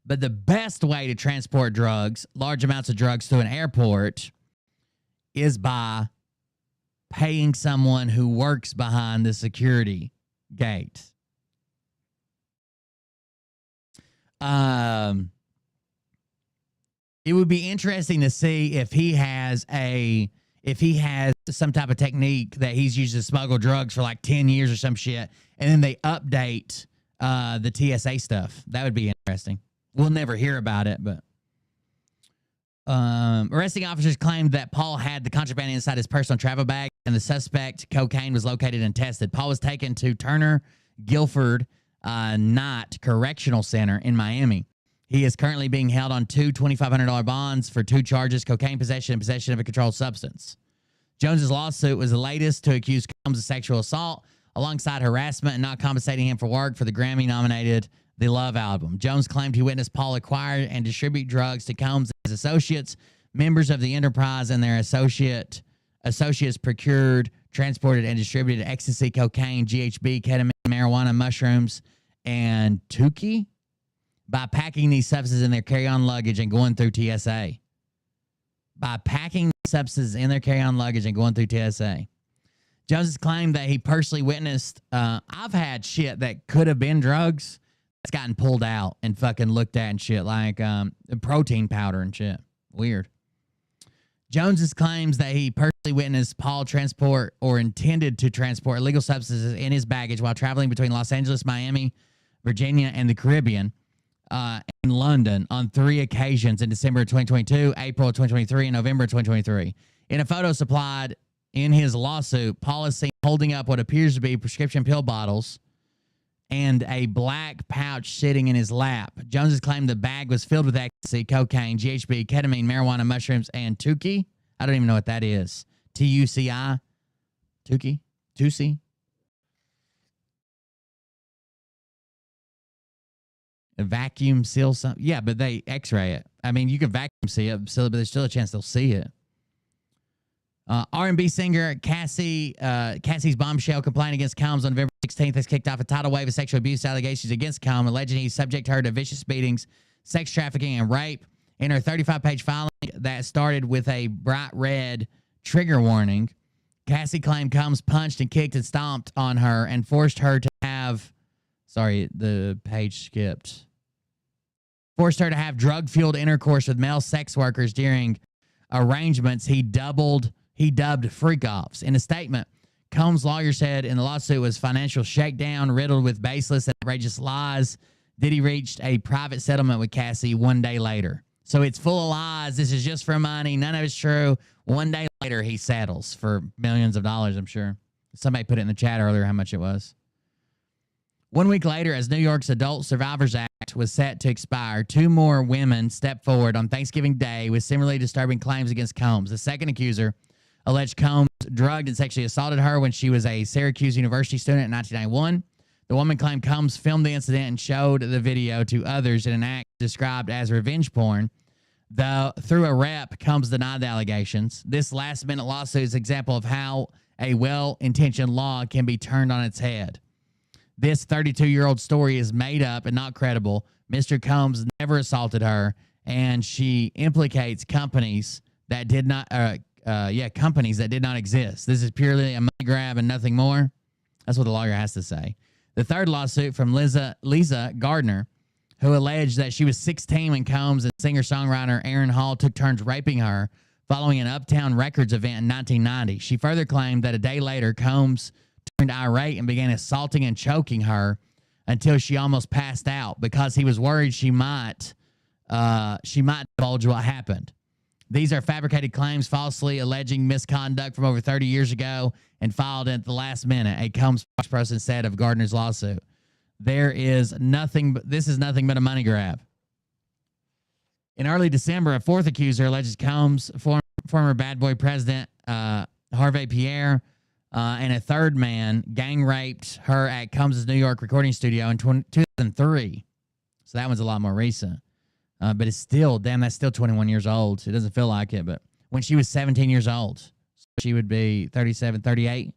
But the best way to transport drugs, large amounts of drugs, through an airport is by paying someone who works behind the security gate. It would be interesting to see if he has some type of technique that he's used to smuggle drugs for like 10 years or some shit, and then they update the TSA stuff. That would be interesting. We'll never hear about it, but arresting officers claimed that Paul had the contraband inside his personal travel bag, and the suspect cocaine was located and tested. Paul was taken to Turner Guilford Knight Correctional Center in Miami. He is currently being held on two $2,500 bonds for two charges: cocaine possession and possession of a controlled substance. Jones's lawsuit was the latest to accuse Combs of sexual assault, alongside harassment and not compensating him for work for the Grammy-nominated The Love album. Jones claimed he witnessed Paul acquire and distribute drugs to Combs and his associates. Members of the enterprise and their associates procured, transported, and distributed ecstasy, cocaine, GHB, ketamine, marijuana, mushrooms, and Tukey by packing these substances in their carry-on luggage and going through TSA. By packing these substances in their carry-on luggage and going through TSA. Jones has claimed that he personally witnessed, I've had shit that could have been drugs that's gotten pulled out and fucking looked at and shit, like protein powder and shit. Weird. Jones claims that he personally witnessed Paul transport or intended to transport illegal substances in his baggage while traveling between Los Angeles, Miami, Virginia, and the Caribbean, and London on 3 occasions in December of 2022, April of 2023, and November of 2023. In a photo supplied in his lawsuit, Paul is seen holding up what appears to be prescription pill bottles and a black pouch sitting in his lap. Jones has claimed the bag was filled with ecstasy, cocaine, GHB, ketamine, marijuana, mushrooms, and Tukey. I don't even know what that is. T-U-C-I? Tukey? Tusi? A vacuum seal something? Yeah, but they x-ray it. I mean, you can vacuum seal it, but there's still a chance they'll see it. R&B singer Cassie's bombshell complaint against Combs on November 16th has kicked off a tidal wave of sexual abuse allegations against Combs, alleging he subjected her to vicious beatings, sex trafficking, and rape. In her 35-page filing that started with a bright red trigger warning, Cassie claimed Combs punched and kicked and stomped on her and forced her to have... Sorry, the page skipped. Forced her to have drug-fueled intercourse with male sex workers during arrangements he dubbed freak-offs. In a statement, Combs' lawyer said in the lawsuit was financial shakedown riddled with baseless and outrageous lies. Diddy reached a private settlement with Cassie 1 day later. So it's full of lies. This is just for money. None of it's true. One day later, he settles for millions of dollars, I'm sure. Somebody put it in the chat earlier how much it was. 1 week later, as New York's Adult Survivors Act was set to expire, 2 more women stepped forward on Thanksgiving Day with similarly disturbing claims against Combs. The second accuser alleged Combs drugged and sexually assaulted her when she was a Syracuse University student in 1991. The woman claimed Combs filmed the incident and showed the video to others in an act described as revenge porn. Though through a rep, Combs denied the allegations. This last-minute lawsuit is an example of how a well-intentioned law can be turned on its head. This 32-year-old story is made up and not credible. Mr. Combs never assaulted her, and she implicates companies that did not, companies that did not exist. This is purely a money grab and nothing more. That's what the lawyer has to say. The third lawsuit from Lisa Gardner, who alleged that she was 16 when Combs and singer-songwriter Aaron Hall took turns raping her following an Uptown Records event in 1990. She further claimed that a day later, Combs turned irate and began assaulting and choking her until she almost passed out because he was worried she might divulge what happened. These are fabricated claims falsely alleging misconduct from over 30 years ago and filed at the last minute, a Combs spokesperson said of Gardner's lawsuit. This is nothing but a money grab. In early December, a fourth accuser alleges Combs, former Bad Boy president Harvey Pierre, and a third man gang raped her at Combs' New York recording studio in 2003. So that one's a lot more recent. But it's still, that's still 21 years old. It doesn't feel like it, but when she was 17 years old, so she would be 37, 38.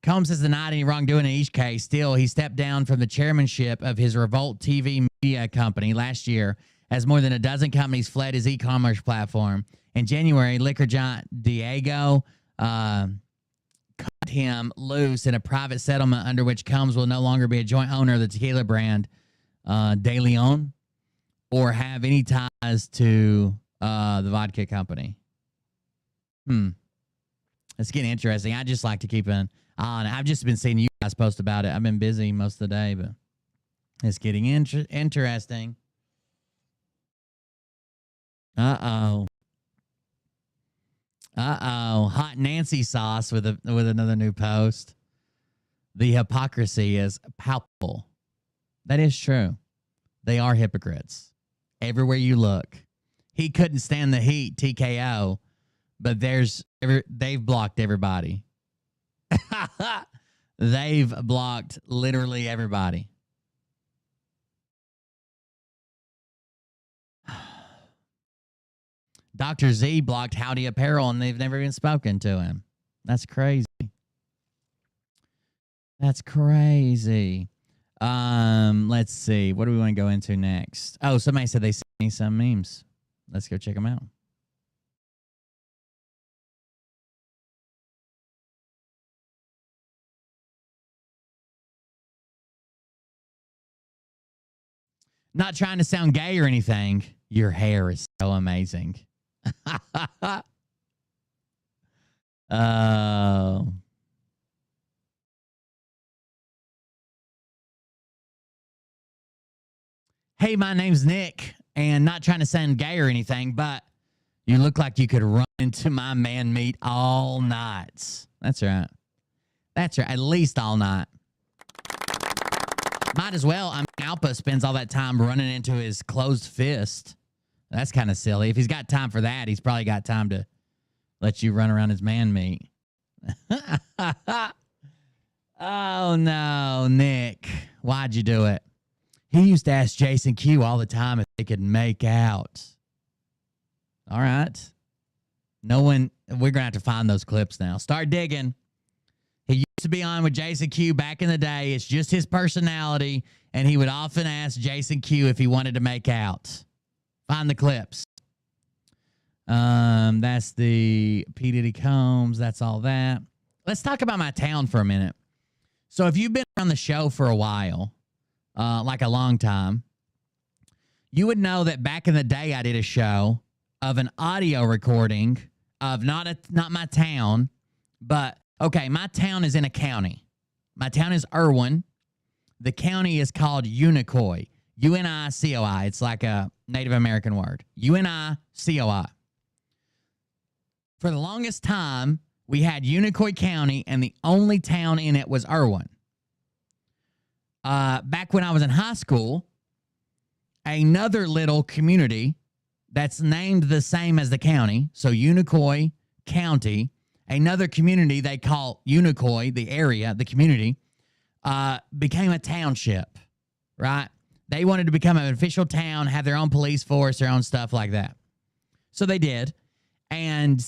Combs has denied any wrongdoing in each case. Still, he stepped down from the chairmanship of his Revolt TV media company last year as more than a dozen companies fled his e-commerce platform. In January, liquor giant Diego cut him loose in a private settlement under which Combs will no longer be a joint owner of the tequila brand De Leon or have any ties to the vodka company. It's getting interesting. I just like to keep an eye on it. I've just been seeing you guys post about it. I've been busy most of the day, but it's getting interesting. Uh-oh. Hot Nancy sauce with another new post. The hypocrisy is palpable. That is true. They are hypocrites. Everywhere you look. He couldn't stand the heat, TKO, but they've blocked everybody. They've blocked literally everybody. Dr. Z blocked Howdy Apparel, and they've never even spoken to him. That's crazy. That's crazy. Let's see. What do we want to go into next? Oh, somebody said they sent me some memes. Let's go check them out. Not trying to sound gay or anything. Your hair is so amazing. Oh. Hey, my name's Nick, and not trying to sound gay or anything, but you look like you could run into my man meat all night. That's right. That's right. At least all night. Might as well. I mean, Alpa spends all that time running into his closed fist. That's kind of silly. If he's got time for that, he's probably got time to let you run around his man meat. Oh, no, Nick. Why'd you do it? He used to ask Jason Q all the time if they could make out. All right. No one, we're going to have to find those clips now. Start digging. He used to be on with Jason Q back in the day. It's just his personality, and he would often ask Jason Q if he wanted to make out. Find the clips. That's the P. Diddy Combs. That's all that. Let's talk about my town for a minute. So if you've been on the show for a while, like a long time, you would know that back in the day I did a show of an audio recording of not my town, but, okay, my town is in a county. My town is Irwin. The county is called Unicoi. UNICOI. It's like a Native American word. UNICOI. For the longest time, we had Unicoi County, and the only town in it was Irwin. Back when I was in high school, another little community that's named the same as the county, so Unicoi County, another community they call Unicoi, the area, the community, became a township, right? They wanted to become an official town, have their own police force, their own stuff like that. So they did. And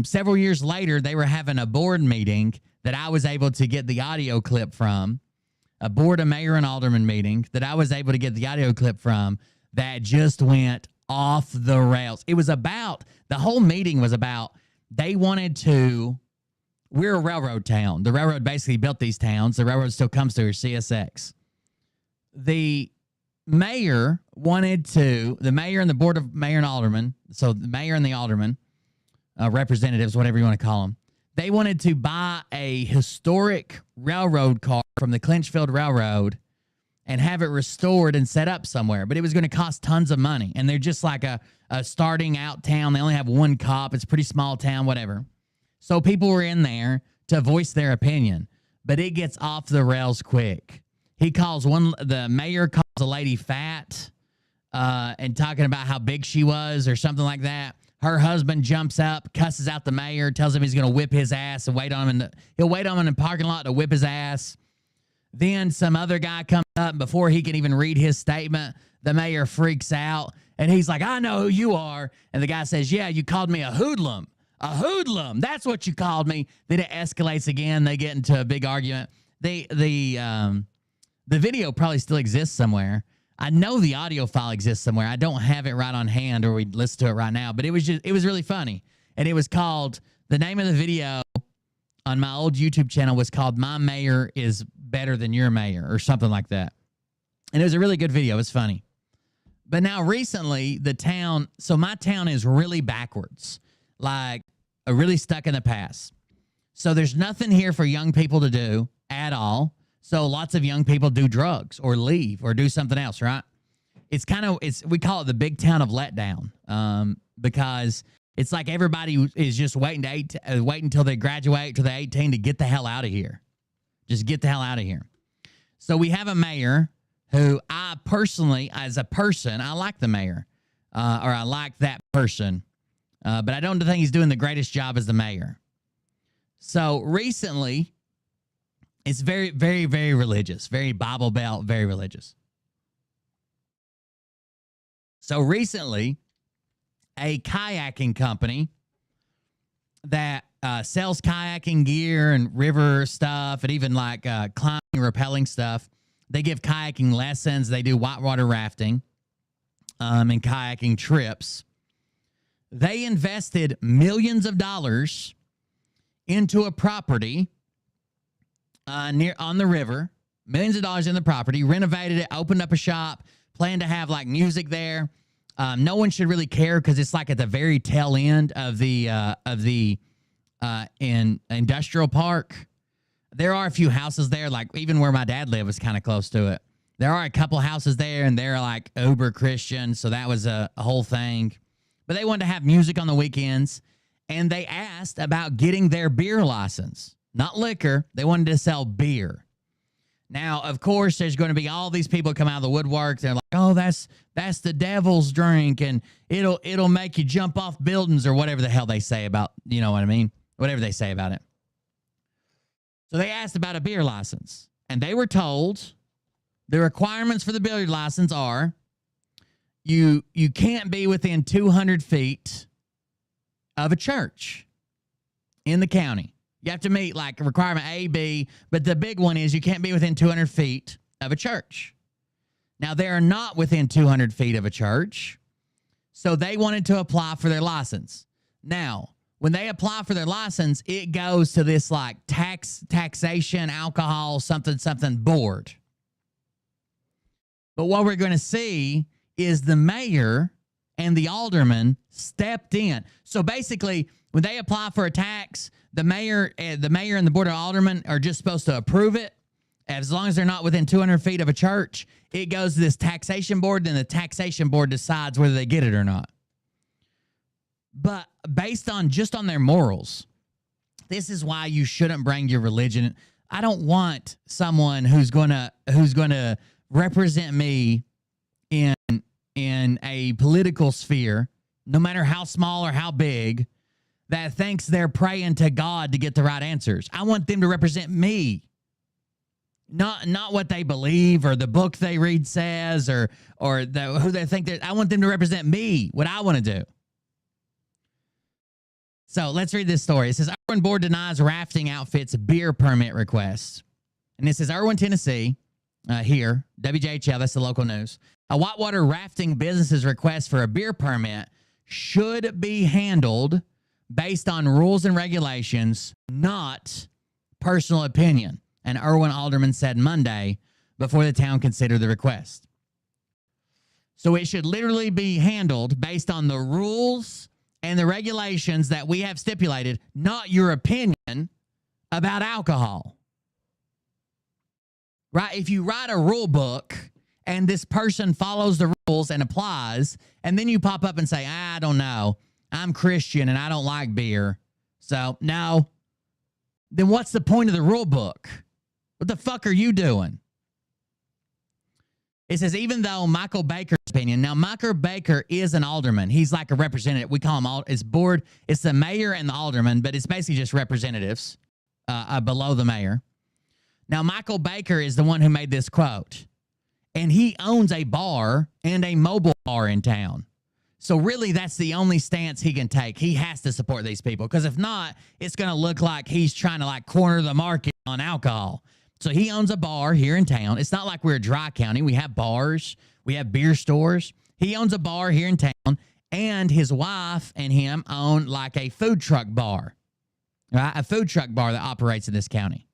several years later, they were having a board meeting that I was able to get the audio clip from, a board of mayor and alderman meeting that I was able to get the audio clip from that just went off the rails. It was about, the whole meeting was about, they wanted to, we're a railroad town. The railroad basically built these towns. The railroad still comes through CSX. The mayor wanted to, the mayor and the board of mayor and alderman, so the mayor and the alderman, representatives, whatever you want to call them, they wanted to buy a historic railroad car from the Clinchfield Railroad and have it restored and set up somewhere. But it was going to cost tons of money. And they're just like a starting out town. They only have one cop. It's a pretty small town, whatever. So people were in there to voice their opinion. But it gets off the rails quick. The mayor calls a lady fat and talking about how big she was or something like that. Her husband jumps up, cusses out the mayor, tells him he's going to whip his ass and wait on him. He'll wait on him in the parking lot to whip his ass. Then some other guy comes up, and before he can even read his statement, the mayor freaks out. And he's like, I know who you are. And the guy says, yeah, you called me a hoodlum. A hoodlum. That's what you called me. Then it escalates again. They get into a big argument. The video probably still exists somewhere. I know the audio file exists somewhere. I don't have it right on hand or we'd listen to it right now, but it was really funny. And it was called, the name of the video on my old YouTube channel was called My Mayor is Better Than Your Mayor or something like that. And it was a really good video. It was funny. But now recently so my town is really backwards, like really stuck in the past. So there's nothing here for young people to do at all. So lots of young people do drugs or leave or do something else, right? We call it the big town of letdown because it's like everybody is just waiting until they graduate, till they're 18 to get the hell out of here. Just get the hell out of here. So we have a mayor who I personally, as a person, I like the mayor or I like that person, but I don't think he's doing the greatest job as the mayor. So recently, it's very, very, very religious, very Bible Belt, very religious. So recently, a kayaking company that sells kayaking gear and river stuff and even like climbing, rappelling stuff, they give kayaking lessons. They do whitewater rafting and kayaking trips. They invested millions of dollars into a property near on the river, millions of dollars in the property, renovated it, opened up a shop, planned to have like music there. No one should really care because it's like at the very tail end of the industrial park. There are a few houses there, like even where my dad lived was kind of close to it. There are a couple houses there, and they're like uber Christian, so that was a whole thing. But they wanted to have music on the weekends, and they asked about getting their beer license. Not liquor. They wanted to sell beer. Now, of course, there's going to be all these people come out of the woodwork. They're like, oh, that's the devil's drink, and it'll make you jump off buildings or whatever the hell they say about, you know what I mean? Whatever they say about it. So they asked about a beer license, and they were told the requirements for the beer license are you can't be within 200 feet of a church in the county. You have to meet like requirement A, B, but the big one is you can't be within 200 feet of a church. Now, they are not within 200 feet of a church, so they wanted to apply for their license. Now, when they apply for their license, it goes to this like taxation, alcohol, something board. But what we're going to see is the mayor and the alderman stepped in. So basically, when they apply for a tax, the mayor and the board of aldermen are just supposed to approve it As long as they're not within 200 feet of a church, it goes to this taxation board, then the taxation board decides whether they get it or not. But based on just on their morals, this is why you shouldn't bring your religion. I don't want someone who's gonna represent me in a political sphere, no matter how small or how big, that thinks they're praying to God to get the right answers. I want them to represent me. Not what they believe or the book they read says or who they think I want them to represent me, what I want to do. So let's read this story. It says, Irwin board denies rafting outfit's beer permit request. And this is Irwin, Tennessee, here, WJHL, that's the local news. A whitewater rafting business's request for a beer permit should be handled based on rules and regulations, not personal opinion, an Irwin alderman said Monday before the town considered the request. So it should literally be handled based on the rules and the regulations that we have stipulated, not your opinion about alcohol. Right? If you write a rule book and this person follows the rules and applies, and then you pop up and say, I don't know, I'm Christian and I don't like beer, so no, then what's the point of the rule book? What the fuck are you doing? It says, even though Michael Baker's opinion, now Michael Baker is an alderman. He's like a representative. We call him, it's board, it's the mayor and the alderman, but it's basically just representatives below the mayor. Now, Michael Baker is the one who made this quote, and he owns a bar and a mobile bar in town. So really, that's the only stance he can take. He has to support these people, because if not, it's going to look like he's trying to like corner the market on alcohol. So he owns a bar here in town. It's not like we're a dry county. We have bars. We have beer stores. He owns a bar here in town, and his wife and him own like a food truck bar, right? A food truck bar that operates in this county.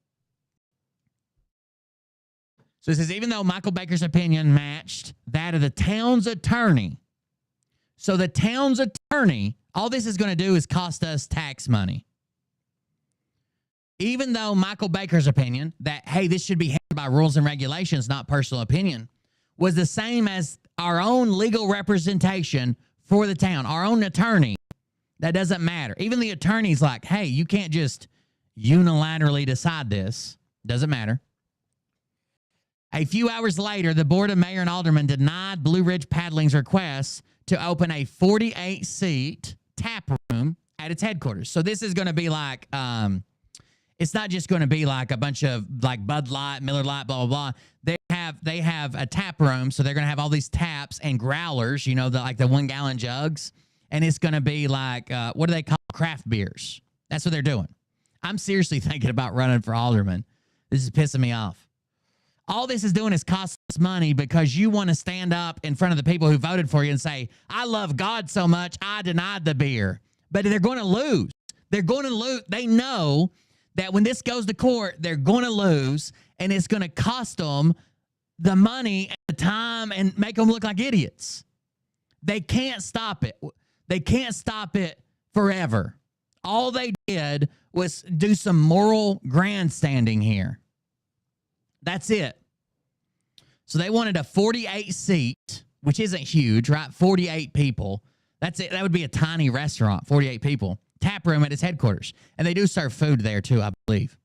So it says, even though Michael Baker's opinion matched that of the town's attorney, so the town's attorney, all this is going to do is cost us tax money. Even though Michael Baker's opinion that, hey, this should be handled by rules and regulations, not personal opinion, was the same as our own legal representation for the town, our own attorney, that doesn't matter. Even the attorney's like, hey, you can't just unilaterally decide this. Doesn't matter. A few hours later, the Board of Mayor and Aldermen denied Blue Ridge Paddling's request to open a 48-seat tap room at its headquarters. So this is going to be like, it's not just going to be like a bunch of like Bud Light, Miller Lite, blah, blah, blah. They have a tap room, so they're going to have all these taps and growlers, you know, like the 1-gallon jugs. And it's going to be like, what do they call craft beers? That's what they're doing. I'm seriously thinking about running for alderman. This is pissing me off. All this is doing is costing us money because you want to stand up in front of the people who voted for you and say, I love God so much, I denied the beer. But they're going to lose. They're going to lose. They know that when this goes to court, they're going to lose, and it's going to cost them the money and the time and make them look like idiots. They can't stop it. They can't stop it forever. All they did was do some moral grandstanding here. That's it. So they wanted a 48-seat, which isn't huge, right? 48 people. That's it. That would be a tiny restaurant, 48 people. Tap room at its headquarters. And they do serve food there, too, I believe.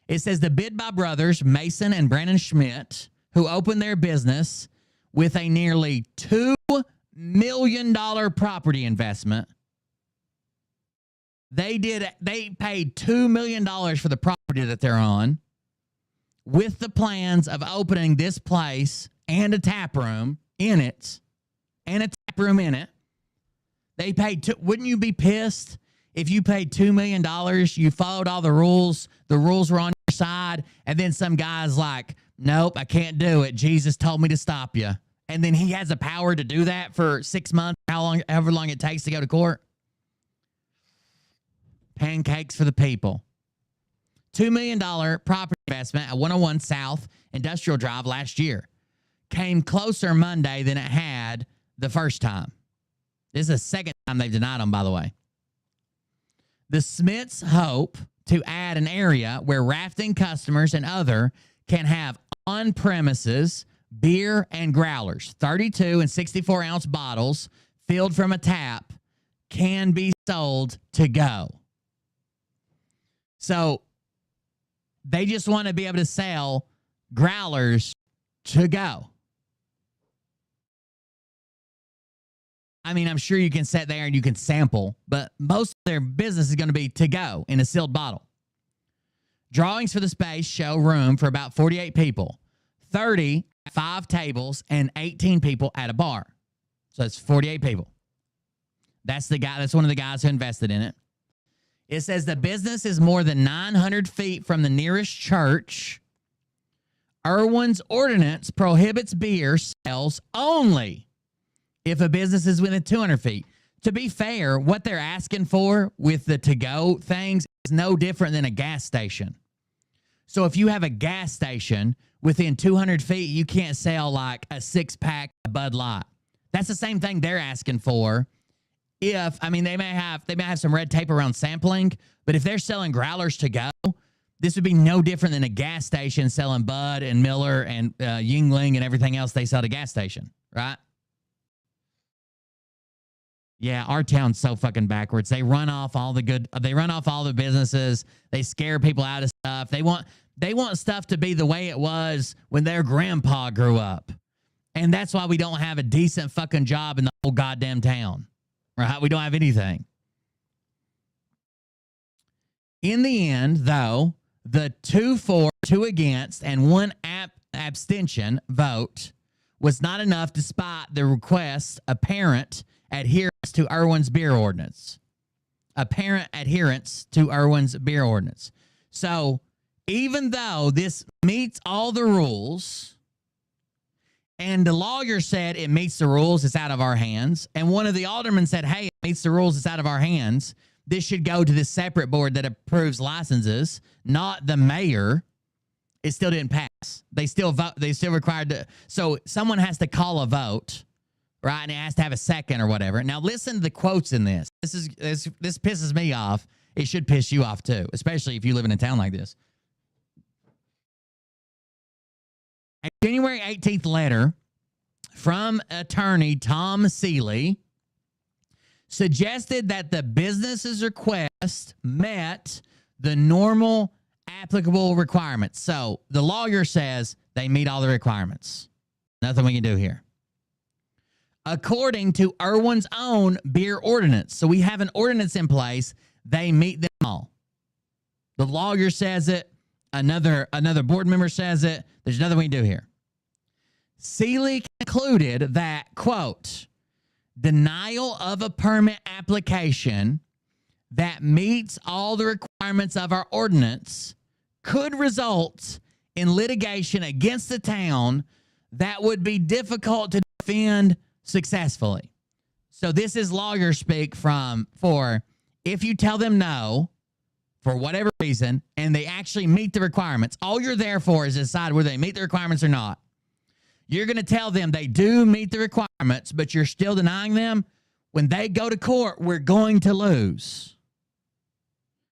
It says the bid by brothers, Mason and Brandon Schmidt, who opened their business with a nearly $2 million property investment. They paid $2 million for the property that they're on, with the plans of opening this place and a tap room in it, They paid, wouldn't you be pissed if you paid $2 million, you followed all the rules were on your side, and then some guy's like, nope, I can't do it. Jesus told me to stop you. And then he has the power to do that for 6 months, however long it takes to go to court. Pancakes for the people. $2 million property investment at 101 South Industrial Drive last year came closer Monday than it had the first time. This is the second time they've denied them, by the way. The Smiths hope to add an area where rafting customers and other can have on premises beer and growlers, 32 and 64 ounce bottles filled from a tap can be sold to go. So they just want to be able to sell growlers to go. I mean, I'm sure you can sit there and you can sample, but most of their business is going to be to go in a sealed bottle. Drawings for the space show room for about 48 people, 30 at 5 tables, and 18 people at a bar. So it's 48 people. That's the guy. That's one of the guys who invested in it. It says the business is more than 900 feet from the nearest church. Irwin's ordinance prohibits beer sales only if a business is within 200 feet. To be fair, what they're asking for with the to-go things is no different than a gas station. So if you have a gas station within 200 feet, you can't sell like a 6-pack of Bud Light. That's the same thing they're asking for. If, I mean, they may have some red tape around sampling, but if they're selling growlers to go, this would be no different than a gas station selling Bud and Miller and Yingling and everything else they sell at a gas station, right? Yeah, our town's so fucking backwards. They run off all the businesses. They scare people out of stuff. They want stuff to be the way it was when their grandpa grew up. And that's why we don't have a decent fucking job in the whole goddamn town. Right? We don't have anything. In the end, though, the 2 for, 2 against, and 1 abstention vote was not enough despite the request's apparent adherence to Irwin's beer ordinance. So, even though this meets all the rules, and the lawyer said it meets the rules, it's out of our hands, and one of the aldermen said, hey, it meets the rules, it's out of our hands, this should go to this separate board that approves licenses, not the mayor, it still didn't pass. They still vote. They still required to. So someone has to call a vote, right? And it has to have a second or whatever. Now listen to the quotes in this. This pisses me off. It should piss you off too, especially if you live in a town like this. A January 18th letter from attorney Tom Seeley suggested that the business's request met the normal applicable requirements. So the lawyer says they meet all the requirements. Nothing we can do here. According to Irwin's own beer ordinance. So we have an ordinance in place. They meet them all. The lawyer says it. Another board member says it. There's nothing we can do here. Seeley concluded that, quote, denial of a permit application that meets all the requirements of our ordinance could result in litigation against the town that would be difficult to defend successfully. So this is lawyer speak for if you tell them no for whatever reason and they actually meet the requirements, all you're there for is to decide whether they meet the requirements or not. You're going to tell them they do meet the requirements, but you're still denying them. When they go to court, we're going to lose.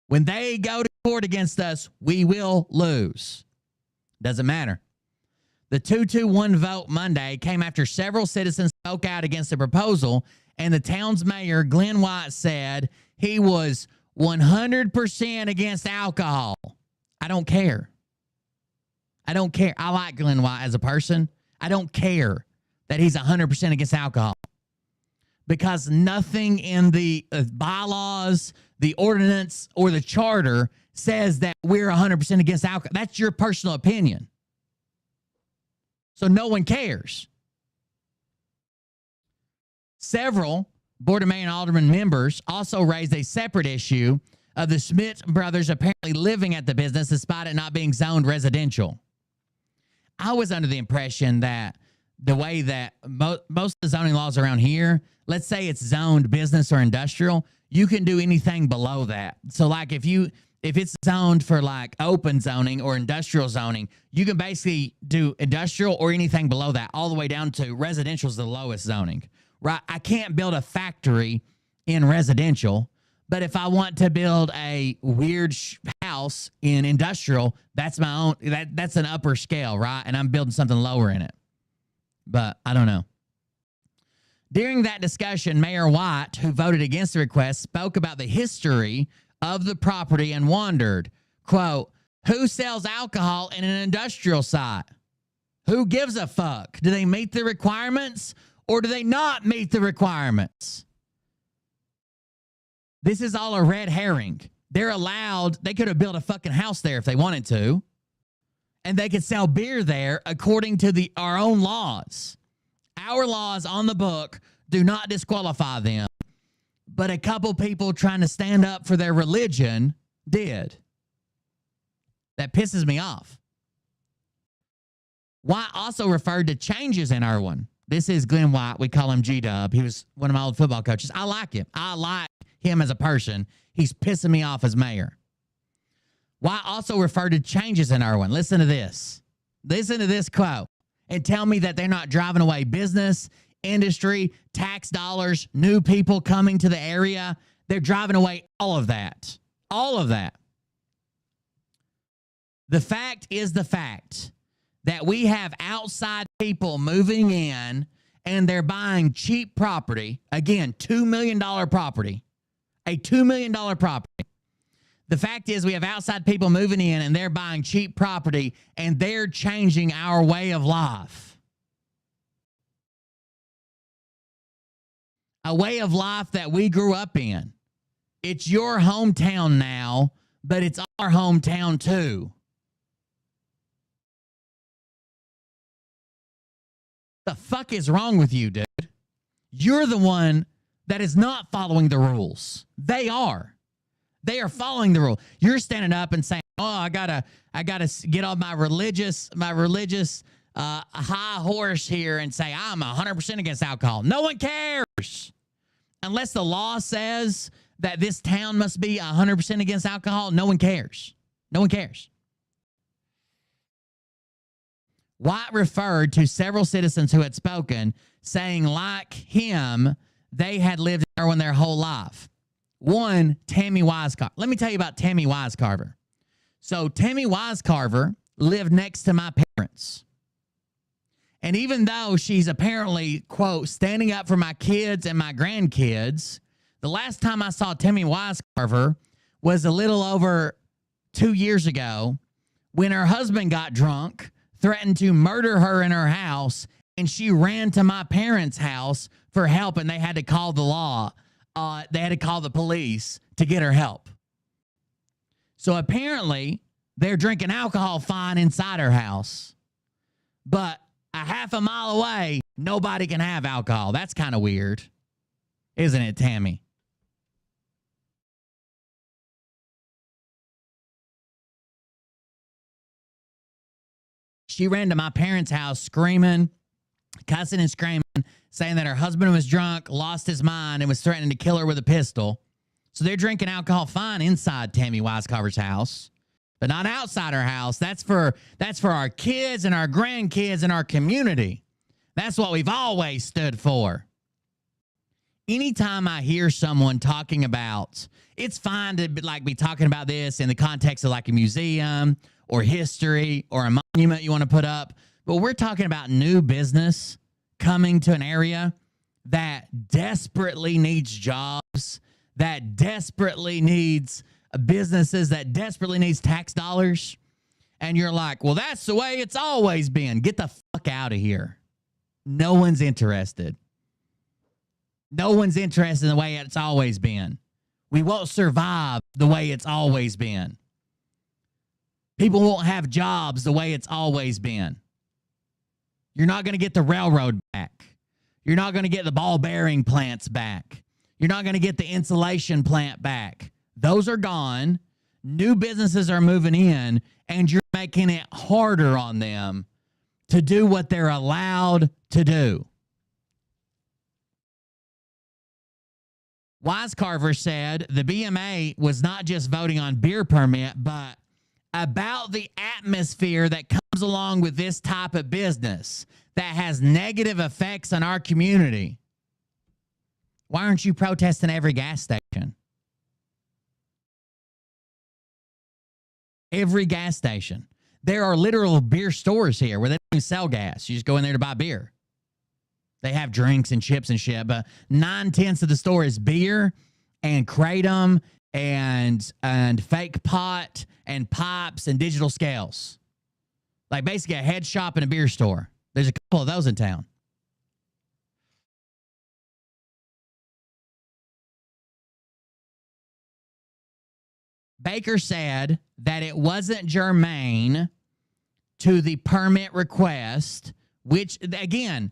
When they go to court against us, we will lose. Doesn't matter. The 2-1 vote Monday came after several citizens spoke out against the proposal, and the town's mayor, Glenn White, said he was 100% against alcohol. I don't care. I don't care. I like Glenn White as a person. I don't care that he's 100% against alcohol because nothing in the bylaws, the ordinance, or the charter says that we're 100% against alcohol. That's your personal opinion. So no one cares. Several Board of Mayor and Alderman members also raised a separate issue of the Schmidt brothers apparently living at the business despite it not being zoned residential. I was under the impression that the way that most of the zoning laws around here, let's say it's zoned business or industrial, you can do anything below that. So like if it's zoned for like open zoning or industrial zoning, you can basically do industrial or anything below that, all the way down to residential is the lowest zoning, right? I can't build a factory in residential, but if I want to build a weird house house in industrial, that's my own, that's an upper scale, right? And I'm building something lower in it. But I don't know. During that discussion, Mayor White, who voted against the request, spoke about the history of the property and wondered, quote, who sells alcohol in an industrial site? Who gives a fuck? Do they meet the requirements or do they not meet the requirements? This is all a red herring. They're allowed, they could have built a fucking house there if they wanted to. And they could sell beer there according to our own laws. Our laws on the book do not disqualify them. But a couple people trying to stand up for their religion did. That pisses me off. White also referred to changes in Irwin. This is Glenn White. We call him G-Dub. He was one of my old football coaches. I like him. I like him as a person. He's pissing me off as mayor. White also referred to changes in Irwin. Listen to this. Listen to this quote. And tell me that they're not driving away business, industry, tax dollars, new people coming to the area. They're driving away all of that. All of that. The fact is the fact that we have outside people moving in and they're buying cheap property. Again, $2 million property. A $2 million property. The fact is we have outside people moving in and they're buying cheap property and they're changing our way of life. A way of life that we grew up in. It's your hometown now, but it's our hometown too. The fuck is wrong with you, dude? You're the one that is not following the rules. They are. They are following the rule. You're standing up and saying, "Oh, I gotta get on my religious high horse here and say I'm 100% against alcohol." No one cares unless the law says that this town must be 100% against alcohol. No one cares. No one cares. White referred to several citizens who had spoken, saying like him, they had lived in Irwin their whole life. One, Tammy Wisecarver. Let me tell you about Tammy Wisecarver. So Tammy Wisecarver lived next to my parents. And even though she's apparently, quote, standing up for my kids and my grandkids, the last time I saw Tammy Wisecarver was a little over 2 years ago when her husband got drunk, threatened to murder her in her house, and she ran to my parents' house for help, and they had to call the law. They had to call the police to get her help. So apparently, they're drinking alcohol fine inside her house. But a half a mile away, nobody can have alcohol. That's kind of weird. Isn't it, Tammy? She ran to my parents' house screaming, cussing and screaming, saying that her husband was drunk, lost his mind, and was threatening to kill her with a pistol. So they're drinking alcohol fine inside Tammy Wisecarver's house, but not outside her house. That's for our kids and our grandkids and our community. That's what we've always stood for. Anytime I hear someone talking about, it's fine to be talking about this in the context of like a museum or history or a monument you want to put up, but we're talking about new business coming to an area that desperately needs jobs, that desperately needs businesses, that desperately needs tax dollars. And you're like, well, that's the way it's always been. Get the fuck out of here. No one's interested. No one's interested in the way it's always been. We won't survive the way it's always been. People won't have jobs the way it's always been. You're not going to get the railroad back. You're not going to get the ball bearing plants back. You're not going to get the insulation plant back. Those are gone. New businesses are moving in, and you're making it harder on them to do what they're allowed to do. Wisecarver said the BMA was not just voting on beer permit, but about the atmosphere that comes along with this type of business that has negative effects on our community. Why aren't you protesting every gas station? Every gas station. There are literal beer stores here where they don't even sell gas. You just go in there to buy beer. They have drinks and chips and shit, but 9/10 of the store is beer and kratom and fake pot and pipes and digital scales. Like basically a head shop and a beer store. There's a couple of those in town. Baker said that it wasn't germane to the permit request, which, again,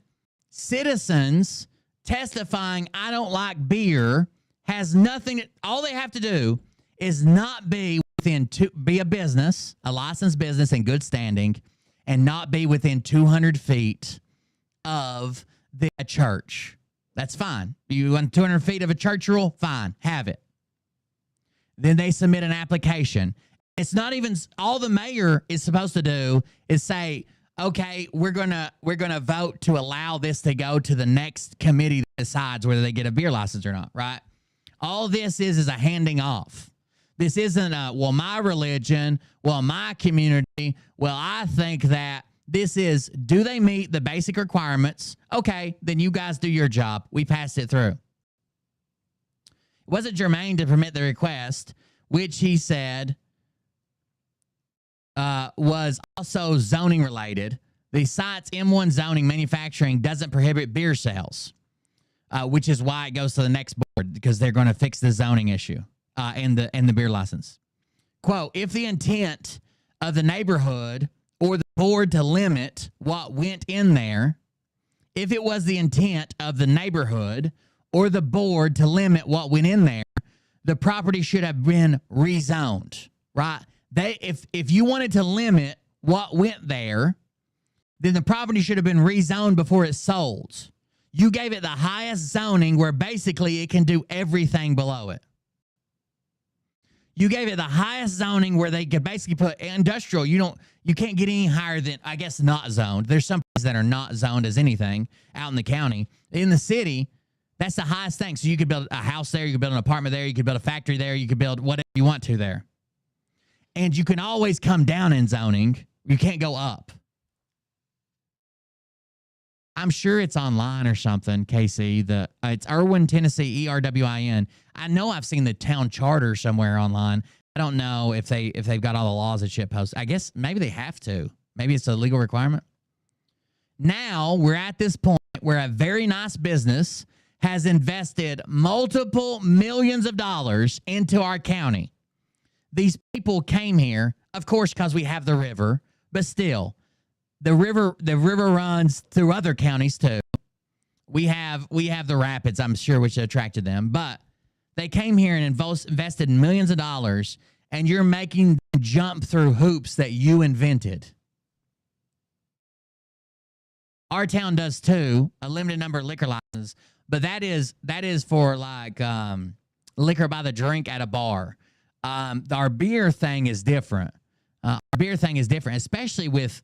citizens testifying, I don't like beer, has nothing, all they have to do is not be be a business, a licensed business in good standing, and not be within 200 feet of the church. That's fine. You want 200 feet of a church rule? Fine, have it. Then they submit an application. It's not even, all the mayor is supposed to do is say, okay, we're gonna vote to allow this to go to the next committee that decides whether they get a beer license or not, right? All this is a handing off. This isn't a, well, my religion, well, my community, well, I think that. This is, do they meet the basic requirements? Okay, then you guys do your job. We passed it through. It wasn't germane to permit the request, which he said was also zoning related. The site's M1 zoning manufacturing doesn't prohibit beer sales, which is why it goes to the next board, because they're going to fix the zoning issue and the beer license. Quote, if the intent of the neighborhood or the board to limit what went in there, if it was the intent of the neighborhood or the board to limit what went in there, the property should have been rezoned, right? If you wanted to limit what went there, then the property should have been rezoned before it sold. You gave it the highest zoning where basically it can do everything below it. You gave it the highest zoning where they could basically put industrial. You can't get any higher than, I guess, not zoned. There's some places that are not zoned as anything out in the county. In the city, that's the highest thing. So you could build a house there, you could build an apartment there, you could build a factory there, you could build whatever you want to there. And you can always come down in zoning. You can't go up. I'm sure it's online or something, Casey. It's Irwin, Tennessee, ERWIN. I know I've seen the town charter somewhere online. I don't know if they've got all the laws and shit posted. I guess maybe they have to. Maybe it's a legal requirement. Now we're at this point where a very nice business has invested multiple millions of dollars into our county. These people came here, of course, because we have the river, but still. The river runs through other counties too. We have the rapids, I'm sure, which attracted them. But they came here and invested millions of dollars, and you're making them jump through hoops that you invented. Our town does too, a limited number of liquor licenses, but that is for like liquor by the drink at a bar. Our beer thing is different. Especially with.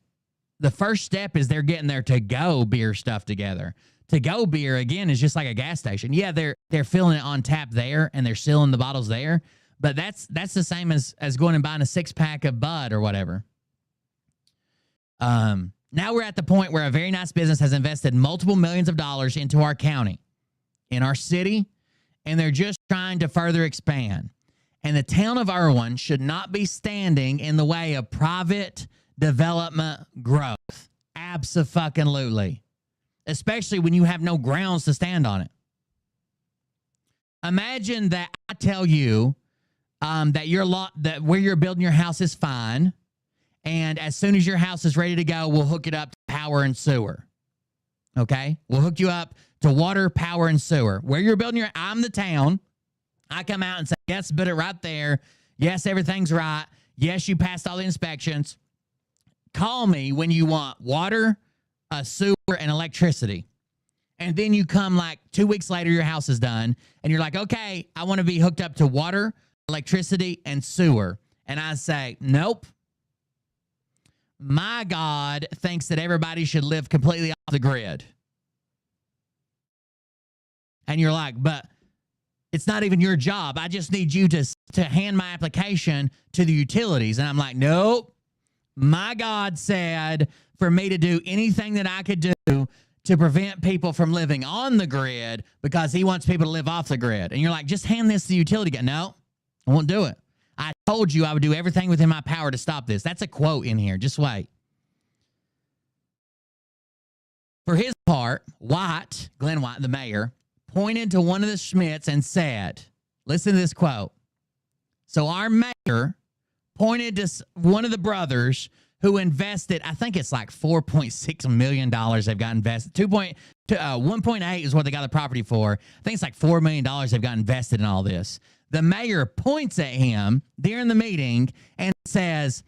The first step is they're getting their to-go beer stuff together. To-go beer, again, is just like a gas station. Yeah, they're filling it on tap there, and they're sealing the bottles there, but that's the same as going and buying a 6-pack of Bud or whatever. Now we're at the point where a very nice business has invested multiple millions of dollars into our county, in our city, and they're just trying to further expand. And the town of Irwin should not be standing in the way of private development growth. Abso-fucking-lutely. Especially when you have no grounds to stand on it. Imagine that I tell you that where you're building your house is fine, and as soon as your house is ready to go, we'll hook it up to power and sewer. Okay? We'll hook you up to water, power, and sewer. Where you're building I'm the town. I come out and say, yes, put it right there. Yes, everything's right. Yes, you passed all the inspections. Call me when you want water, sewer, and electricity. And then you come like 2 weeks later, your house is done. And you're like, okay, I want to be hooked up to water, electricity, and sewer. And I say, nope. My God thinks that everybody should live completely off the grid. And you're like, but it's not even your job. I just need you to to hand my application to the utilities. And I'm like, nope. My God said for me to do anything that I could do to prevent people from living on the grid because he wants people to live off the grid. And you're like, just hand this to the utility guy. No, I won't do it. I told you I would do everything within my power to stop this. That's a quote in here. Just wait. For his part, Glenn White, the mayor, pointed to one of the Schmidts and said, listen to this quote. So our mayor pointed to one of the brothers who invested, I think it's like $4.6 million they've got invested. 1.8 is what they got the property for. I think it's like $4 million they've got invested in all this. The mayor points at him during the meeting and says,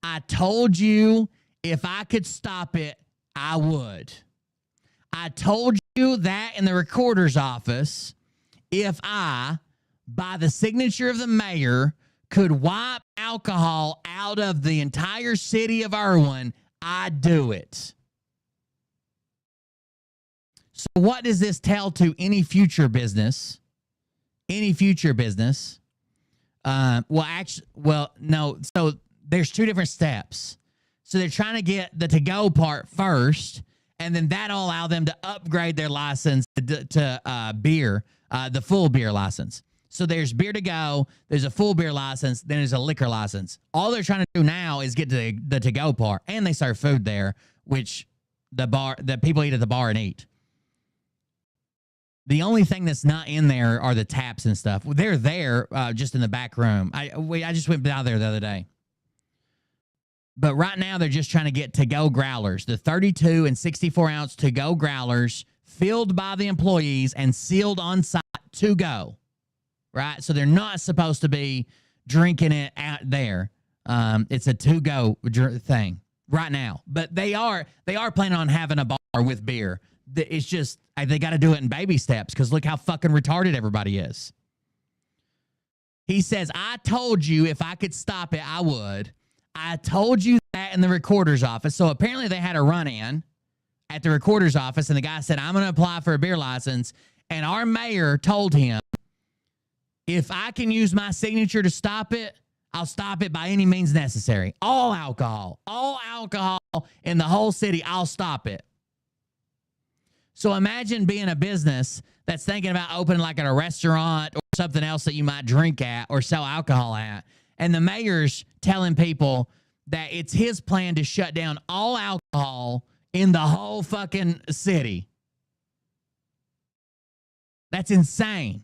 I told you if I could stop it, I would. I told you that in the recorder's office, if I, by the signature of the mayor, could wipe alcohol out of the entire city of Irwin, I'd do it. So what does this tell to any future business? Any future business? No. So there's two different steps. So they're trying to get the to-go part first, and then that'll allow them to upgrade their license to beer, the full beer license. So there's beer to go, there's a full beer license, then there's a liquor license. All they're trying to do now is get to the to-go part, and they serve food there, which the people eat at the bar and eat. The only thing that's not in there are the taps and stuff. They're there just in the back room. I just went down there the other day. But right now, they're just trying to get to-go growlers, the 32 and 64-ounce to-go growlers filled by the employees and sealed on site to go. Right? So they're not supposed to be drinking it out there. It's a to-go thing right now. But they are planning on having a bar with beer. It's just, they got to do it in baby steps because look how fucking retarded everybody is. He says, I told you if I could stop it, I would. I told you that in the recorder's office. So apparently they had a run-in at the recorder's office, and the guy said, I'm going to apply for a beer license. And our mayor told him, if I can use my signature to stop it, I'll stop it by any means necessary. All alcohol in the whole city, I'll stop it. So imagine being a business that's thinking about opening like at a restaurant or something else that you might drink at or sell alcohol at. And the mayor's telling people that it's his plan to shut down all alcohol in the whole fucking city. That's insane.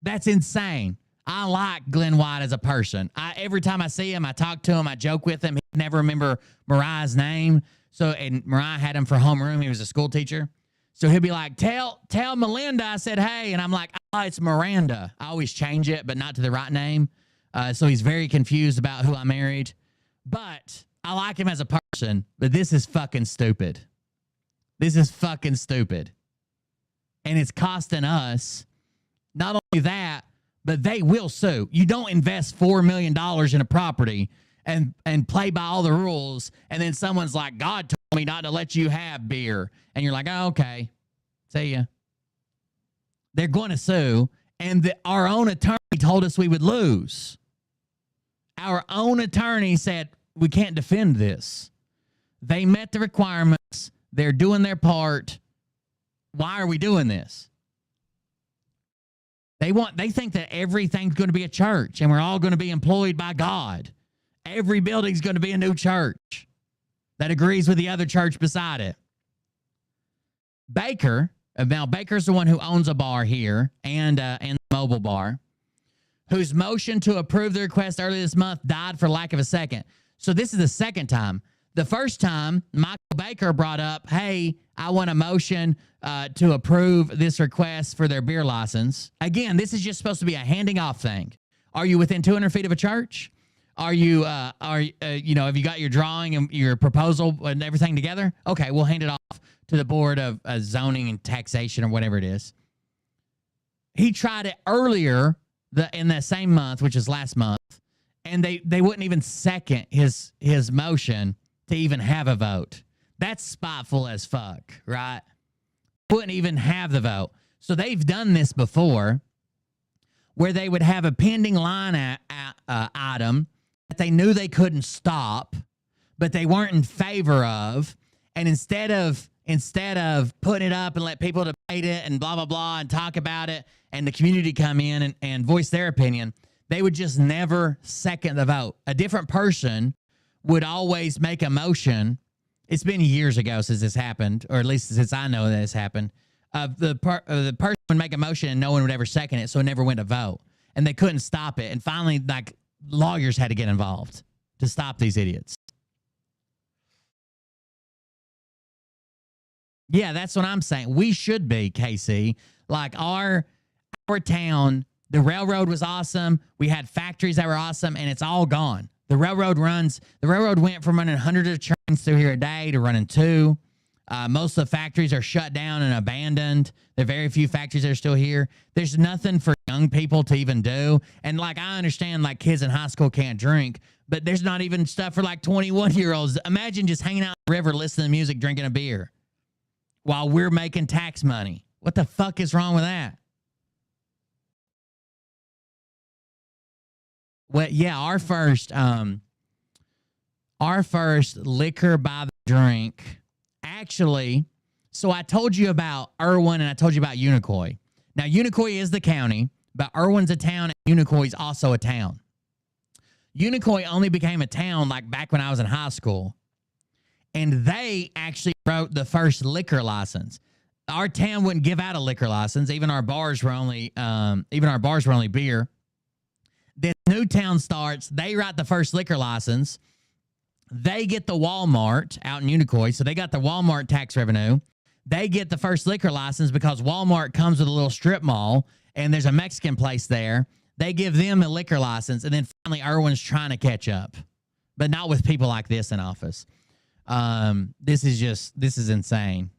That's insane. I like Glenn White as a person. Every time I see him, I talk to him, I joke with him. He never remember Mariah's name. And Mariah had him for homeroom. He was a school teacher. So he'll be like, tell Melinda I said, hey. And I'm like, oh, it's Miranda. I always change it, but not to the right name. So he's very confused about who I married. But I like him as a person, but this is fucking stupid. This is fucking stupid. And it's costing us not only that, but they will sue. You don't invest $4 million in a property and play by all the rules, and then someone's like, God told me not to let you have beer. And you're like, oh, okay. See ya. They're going to sue, and our own attorney told us we would lose. Our own attorney said, we can't defend this. They met the requirements. They're doing their part. Why are we doing this? They think that everything's going to be a church and we're all going to be employed by God. Every building's going to be a new church that agrees with the other church beside it. Baker's the one who owns a bar here and the mobile bar, whose motion to approve the request earlier this month died for lack of a second. So this is the second time. The first time, Michael Baker brought up, hey, I want a motion to approve this request for their beer license. Again, this is just supposed to be a handing off thing. Are you within 200 feet of a church? Are you, have you got your drawing and your proposal and everything together? Okay, we'll hand it off to the Board of Zoning and Taxation or whatever it is. He tried it earlier in that same month, which is last month, and they wouldn't even second his motion to even have a vote. That's spiteful as fuck, right? Wouldn't even have the vote. So they've done this before where they would have a pending line item that they knew they couldn't stop, but they weren't in favor of. And instead of putting it up and let people debate it and blah, blah, blah, and talk about it and the community come in and voice their opinion, they would just never second the vote. A different person would always make a motion. It's been years ago since this happened, or at least since I know that it's happened. The person would make a motion and no one would ever second it, so it never went to vote. And they couldn't stop it. And finally, like, lawyers had to get involved to stop these idiots. Yeah, that's what I'm saying. We should be, KC. Like, our town, the railroad was awesome. We had factories that were awesome, and it's all gone. The railroad went from running hundreds of trains through here a day to running 2. Most of the factories are shut down and abandoned. There are very few factories that are still here. There's nothing for young people to even do. And, like, I understand, like, kids in high school can't drink, but there's not even stuff for, like, 21-year-olds. Imagine just hanging out in the river, listening to music, drinking a beer while we're making tax money. What the fuck is wrong with that? Well, yeah, our first liquor by the drink, actually, so I told you about Irwin and I told you about Unicoi. Now, Unicoi is the county, but Irwin's a town and Unicoi is also a town. Unicoi only became a town like back when I was in high school, and they actually wrote the first liquor license. Our town wouldn't give out a liquor license. Even our bars were only beer. This new town starts. They write the first liquor license. They get the Walmart out in Unicoi, so they got the Walmart tax revenue. They get the first liquor license because Walmart comes with a little strip mall, and there's a Mexican place there. They give them a liquor license, and then finally Irwin's trying to catch up, but not with people like this in office. This is insane.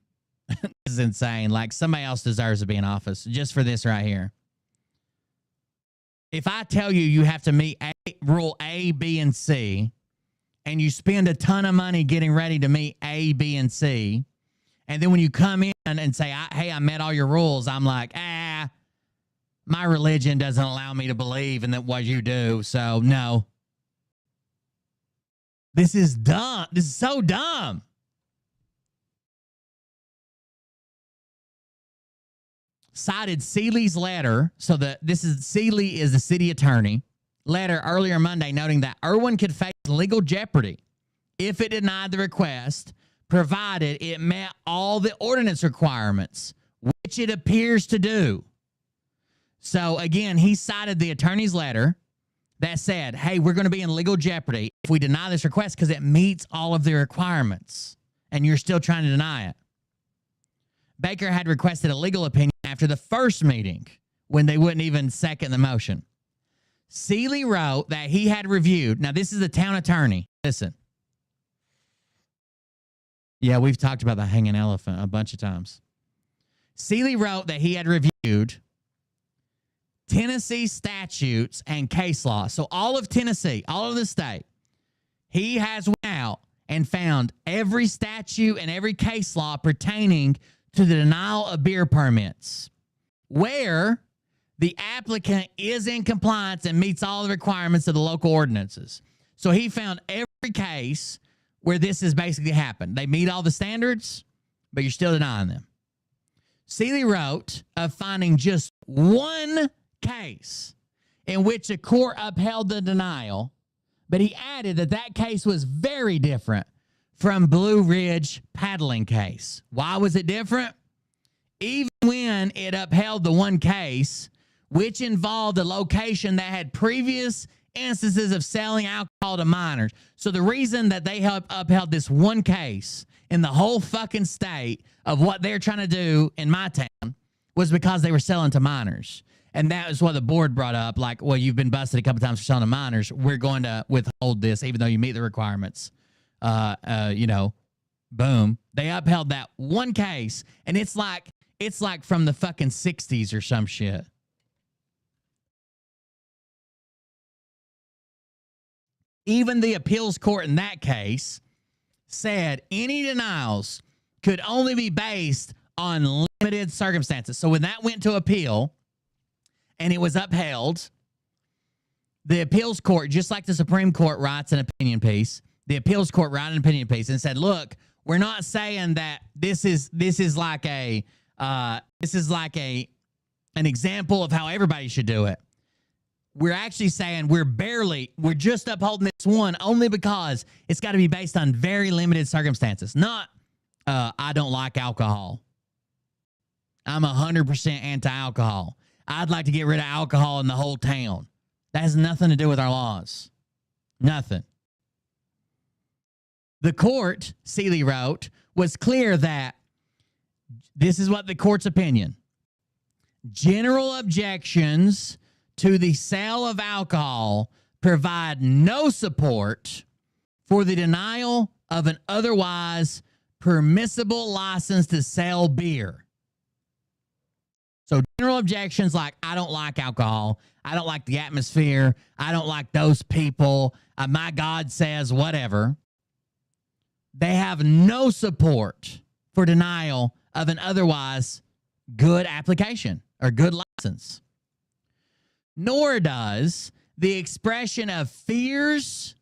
This is insane. Like, somebody else deserves to be in office just for this right here. If I tell you you have to meet rule A, B, and C, and you spend a ton of money getting ready to meet A, B, and C, and then when you come in and say, hey, I met all your rules, I'm like, my religion doesn't allow me to believe in what you do, so no. This is dumb. This is so dumb. Cited Seeley's letter. So Seeley is the city attorney. Letter earlier Monday noting that Irwin could face legal jeopardy if it denied the request, provided it met all the ordinance requirements, which it appears to do. So again, he cited the attorney's letter that said, hey, we're going to be in legal jeopardy if we deny this request because it meets all of the requirements, and you're still trying to deny it. Baker had requested a legal opinion after the first meeting when they wouldn't even second the motion. Seeley wrote that he had reviewed. Now, this is the town attorney. Listen. Yeah, we've talked about the hanging elephant a bunch of times. Seeley wrote that he had reviewed Tennessee statutes and case law. So all of Tennessee, all of the state, he has went out and found every statute and every case law pertaining to the denial of beer permits where the applicant is in compliance and meets all the requirements of the local ordinances. So he found every case where this has basically happened. They meet all the standards, but you're still denying them. Seeley wrote of finding just one case in which a court upheld the denial, but he added that that case was very different from Blue Ridge paddling case. Why was it different? Even when it upheld the one case, which involved a location that had previous instances of selling alcohol to minors. So the reason that they upheld this one case in the whole fucking state of what they're trying to do in my town was because they were selling to minors. And that was what the board brought up. Like, well, you've been busted a couple times for selling to minors. We're going to withhold this even though you meet the requirements. Boom. They upheld that one case. And it's like from the fucking 60s or some shit. Even the appeals court in that case said any denials could only be based on limited limited circumstances. So when that went to appeal and it was upheld, the appeals court, just like the Supreme Court writes an opinion piece, the appeals court wrote an opinion piece and said, look, we're not saying that this is like an example of how everybody should do it. We're actually saying we're just upholding this one only because it's got to be based on very limited circumstances. Not, I don't like alcohol. I'm 100% anti-alcohol. I'd like to get rid of alcohol in the whole town. That has nothing to do with our laws. Nothing. The court, Seeley wrote, was clear that this is what the court's opinion. General objections to the sale of alcohol provide no support for the denial of an otherwise permissible license to sell beer. So general objections like, I don't like alcohol, I don't like the atmosphere, I don't like those people, my God says whatever, they have no support for denial of an otherwise good application or good license. Nor does the expression of fears,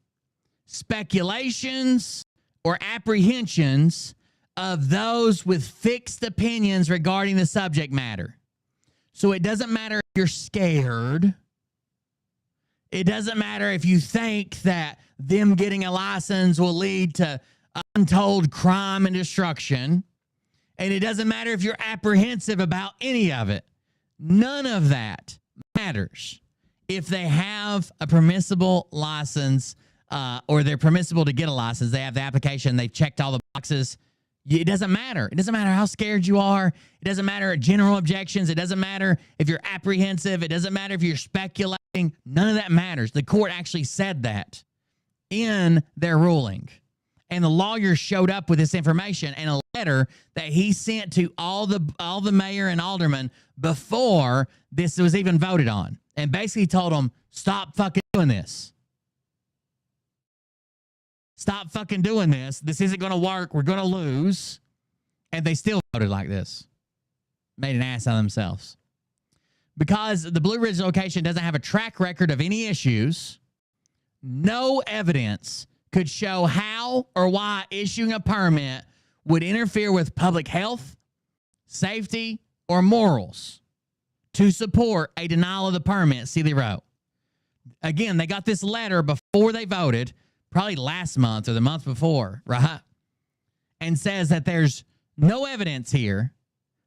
speculations, or apprehensions of those with fixed opinions regarding the subject matter. So it doesn't matter if you're scared. It doesn't matter if you think that them getting a license will lead to untold crime and destruction. And it doesn't matter if you're apprehensive about any of it. None of that matters if they have a permissible license or they're permissible to get a license. They have the application. They've checked all the boxes. It doesn't matter. It doesn't matter how scared you are. It doesn't matter general objections. It doesn't matter if you're apprehensive. It doesn't matter if you're speculating. None of that matters. The court actually said that in their ruling. And the lawyer showed up with this information and a letter that he sent to all the mayor and aldermen before this was even voted on. And basically told them, stop fucking doing this. Stop fucking doing this. This isn't going to work. We're going to lose. And they still voted like this. Made an ass out of themselves. Because the Blue Ridge location doesn't have a track record of any issues, no evidence could show how or why issuing a permit would interfere with public health, safety, or morals to support a denial of the permit, Seeley wrote. Again, they got this letter before they voted, probably last month or the month before, right? And says that there's no evidence here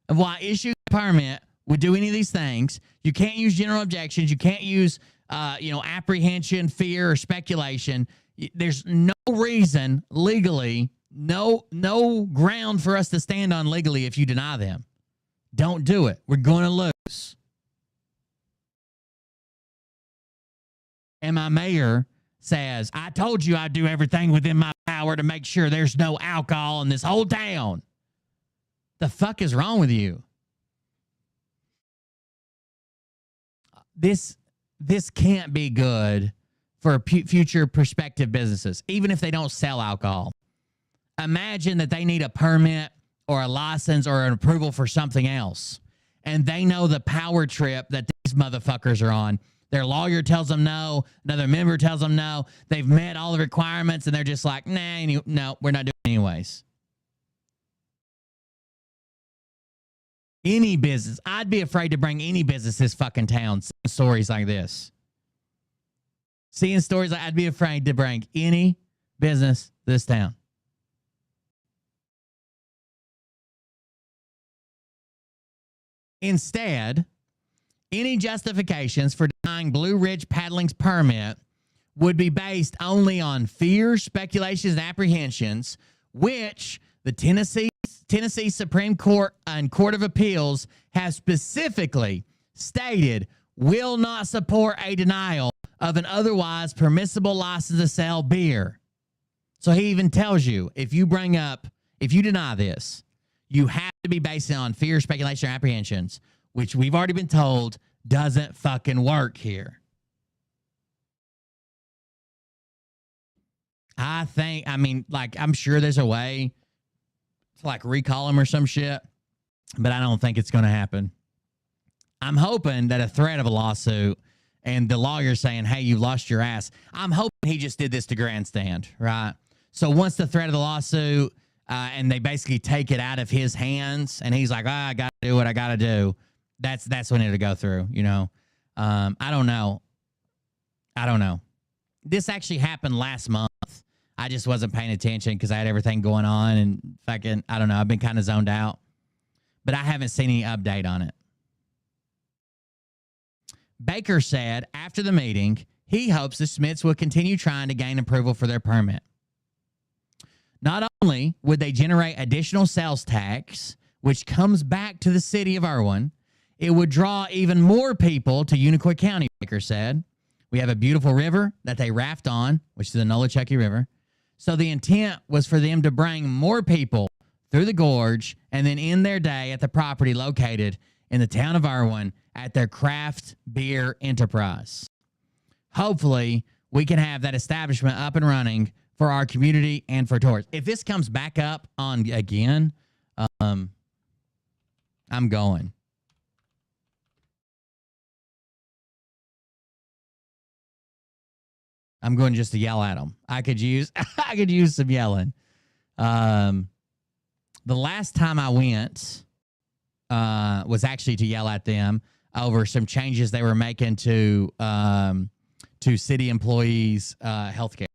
of why issuing a permit would do any of these things. You can't use general objections. You can't use, apprehension, fear, or speculation. There's no reason legally, no ground for us to stand on legally if you deny them. Don't do it. We're going to lose. And my mayor says, I told you I'd do everything within my power to make sure there's no alcohol in this whole town. The fuck is wrong with you? This can't be good for future prospective businesses, even if they don't sell alcohol. Imagine that they need a permit or a license or an approval for something else, and they know the power trip that these motherfuckers are on. Their lawyer tells them no. Another member tells them no. They've met all the requirements, and they're just like, no, we're not doing it anyways. Any business. I'd be afraid to bring any business to this fucking town. Stories like this. Seeing stories like I'd be afraid to bring any business to this town. Instead, any justifications for denying Blue Ridge Paddling's permit would be based only on fears, speculations, and apprehensions, which the Tennessee Supreme Court and Court of Appeals have specifically stated will not support a denial of an otherwise permissible license to sell beer. So he even tells you, if you deny this, you have to be based on fear, speculation, or apprehensions, which we've already been told doesn't fucking work here. I'm sure there's a way to recall them or some shit. but I don't think it's going to happen. I'm hoping that a threat of a lawsuit and the lawyer saying, hey, you lost your ass. I'm hoping he just did this to grandstand, right? So once the threat of the lawsuit and they basically take it out of his hands and he's like, I got to do what I got to do. That's when it'll go through, you know? I don't know. This actually happened last month. I just wasn't paying attention because I had everything going on and fucking, I don't know. I've been kind of zoned out, but I haven't seen any update on it. Baker said after the meeting, he hopes the Smiths will continue trying to gain approval for their permit. Not only would they generate additional sales tax, which comes back to the city of Irwin, it would draw even more people to Unicoi County, Baker said. We have a beautiful river that they raft on, which is the Nolichucky River. So the intent was for them to bring more people through the gorge and then end their day at the property located in the town of Irwin at their craft beer enterprise. Hopefully, we can have that establishment up and running for our community and for tourists. If this comes back up on again, I'm going. I'm going just to yell at them. I could use some yelling. The last time I went was actually to yell at them over some changes they were making to city employees' health care.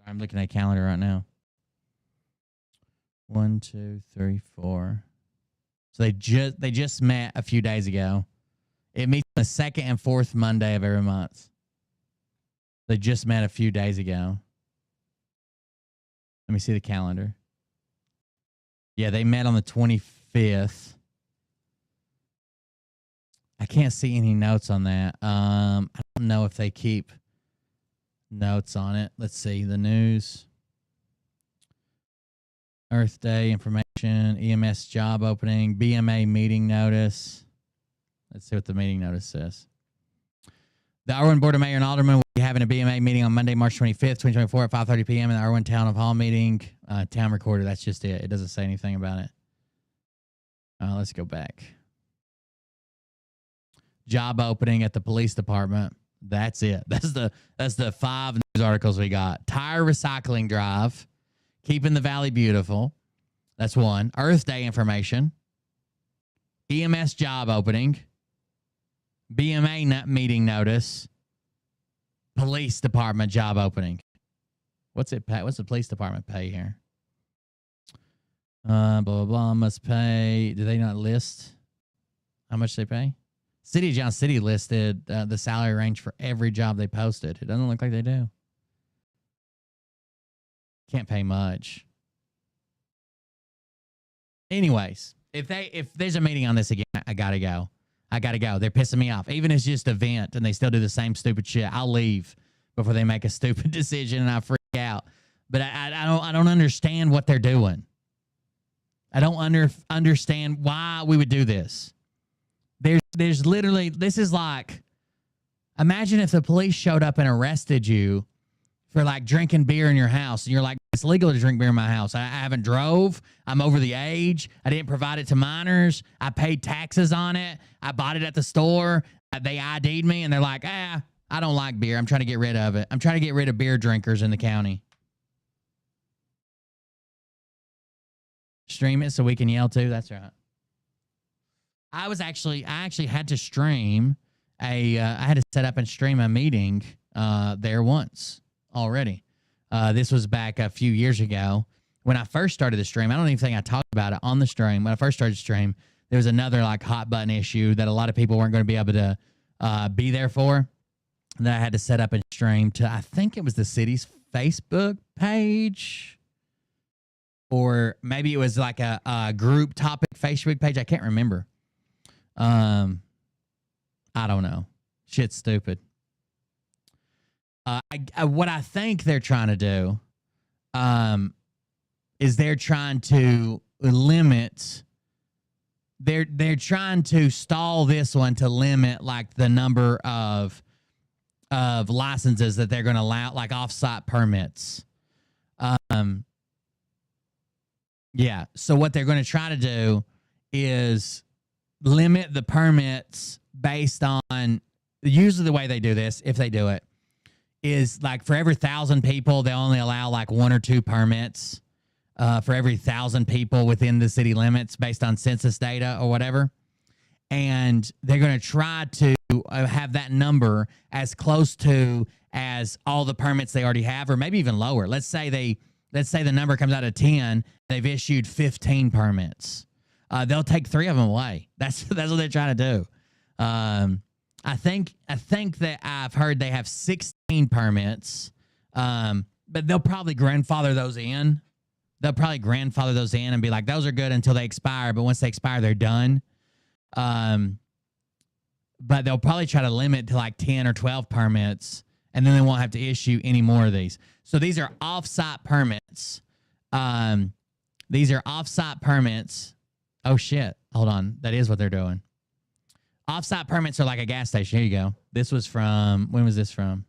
I'm looking at a calendar right now. 1, 2, 3, 4. So they just met a few days ago. It meets the second and fourth Monday of every month. They just met a few days ago. Let me see the calendar. Yeah, they met on the 25th. I can't see any notes on that. I don't know if they keep notes on it. Let's see the news. Earth Day information, EMS job opening, BMA meeting notice. Let's see what the meeting notice says. The Irwin Board of Mayor and Alderman will be having a BMA meeting on Monday, March 25th, 2024 at 5:30 p.m. in the Irwin Town Hall meeting. Town recorder, that's just it. It doesn't say anything about it. Let's go back. Job opening at the police department. That's it. That's the 5 news articles we got. Tire recycling drive. Keeping the Valley beautiful. That's 1. Earth Day information. EMS job opening. BMA meeting notice. Police department job opening. What's it pay? What's the police department pay here? Blah, blah, blah. Must pay. Do they not list how much they pay? City of John City listed the salary range for every job they posted. It doesn't look like they do. Can't pay much. Anyways, if there's a meeting on this again, I gotta go. They're pissing me off. Even if it's just a vent and they still do the same stupid shit, I'll leave before they make a stupid decision and I freak out. But I don't understand what they're doing. I don't understand why we would do this. There's literally, this is like, imagine if the police showed up and arrested you for like drinking beer in your house and you're like, it's legal to drink beer in my house. I haven't drove. I'm over the age. I didn't provide it to minors. I paid taxes on it. I bought it at the store. They ID'd me and they're like, I don't like beer. I'm trying to get rid of it. I'm trying to get rid of beer drinkers in the county. Stream it so we can yell too. That's right. I actually had to stream I had to set up and stream a meeting there once already. This was back a few years ago when I first started the stream. I don't even think I talked about it on the stream. When I first started the stream, there was another like hot button issue that a lot of people weren't going to be able to be there for. That I had to set up and stream to, I think it was the city's Facebook page. Or maybe it was like a group topic Facebook page. I can't remember. I don't know. Shit's stupid. What I think they're trying to do is they're trying to limit they're trying to stall this one to limit like the number of licenses that they're going to allow, like off-site permits. Yeah. So what they're going to try to do is limit the permits based on, usually the way they do this, if they do it, is like for every 1,000 people, they only allow like 1 or 2 permits for every 1,000 people within the city limits based on census data or whatever. And they're going to try to have that number as close to as all the permits they already have, or maybe even lower. Let's say the number comes out of 10, they've issued 15 permits. They'll take 3 of them away. That's what they're trying to do. I think that I've heard they have 16 permits, but they'll probably grandfather those in. They'll probably grandfather those in and be like, those are good until they expire, but once they expire, they're done. But they'll probably try to limit to like 10 or 12 permits, and then they won't have to issue any more of these. So these are off-site permits. These are off-site permits. Oh, shit. Hold on. That is what they're doing. Off-site permits are like a gas station. Here you go. This was from, when was this from?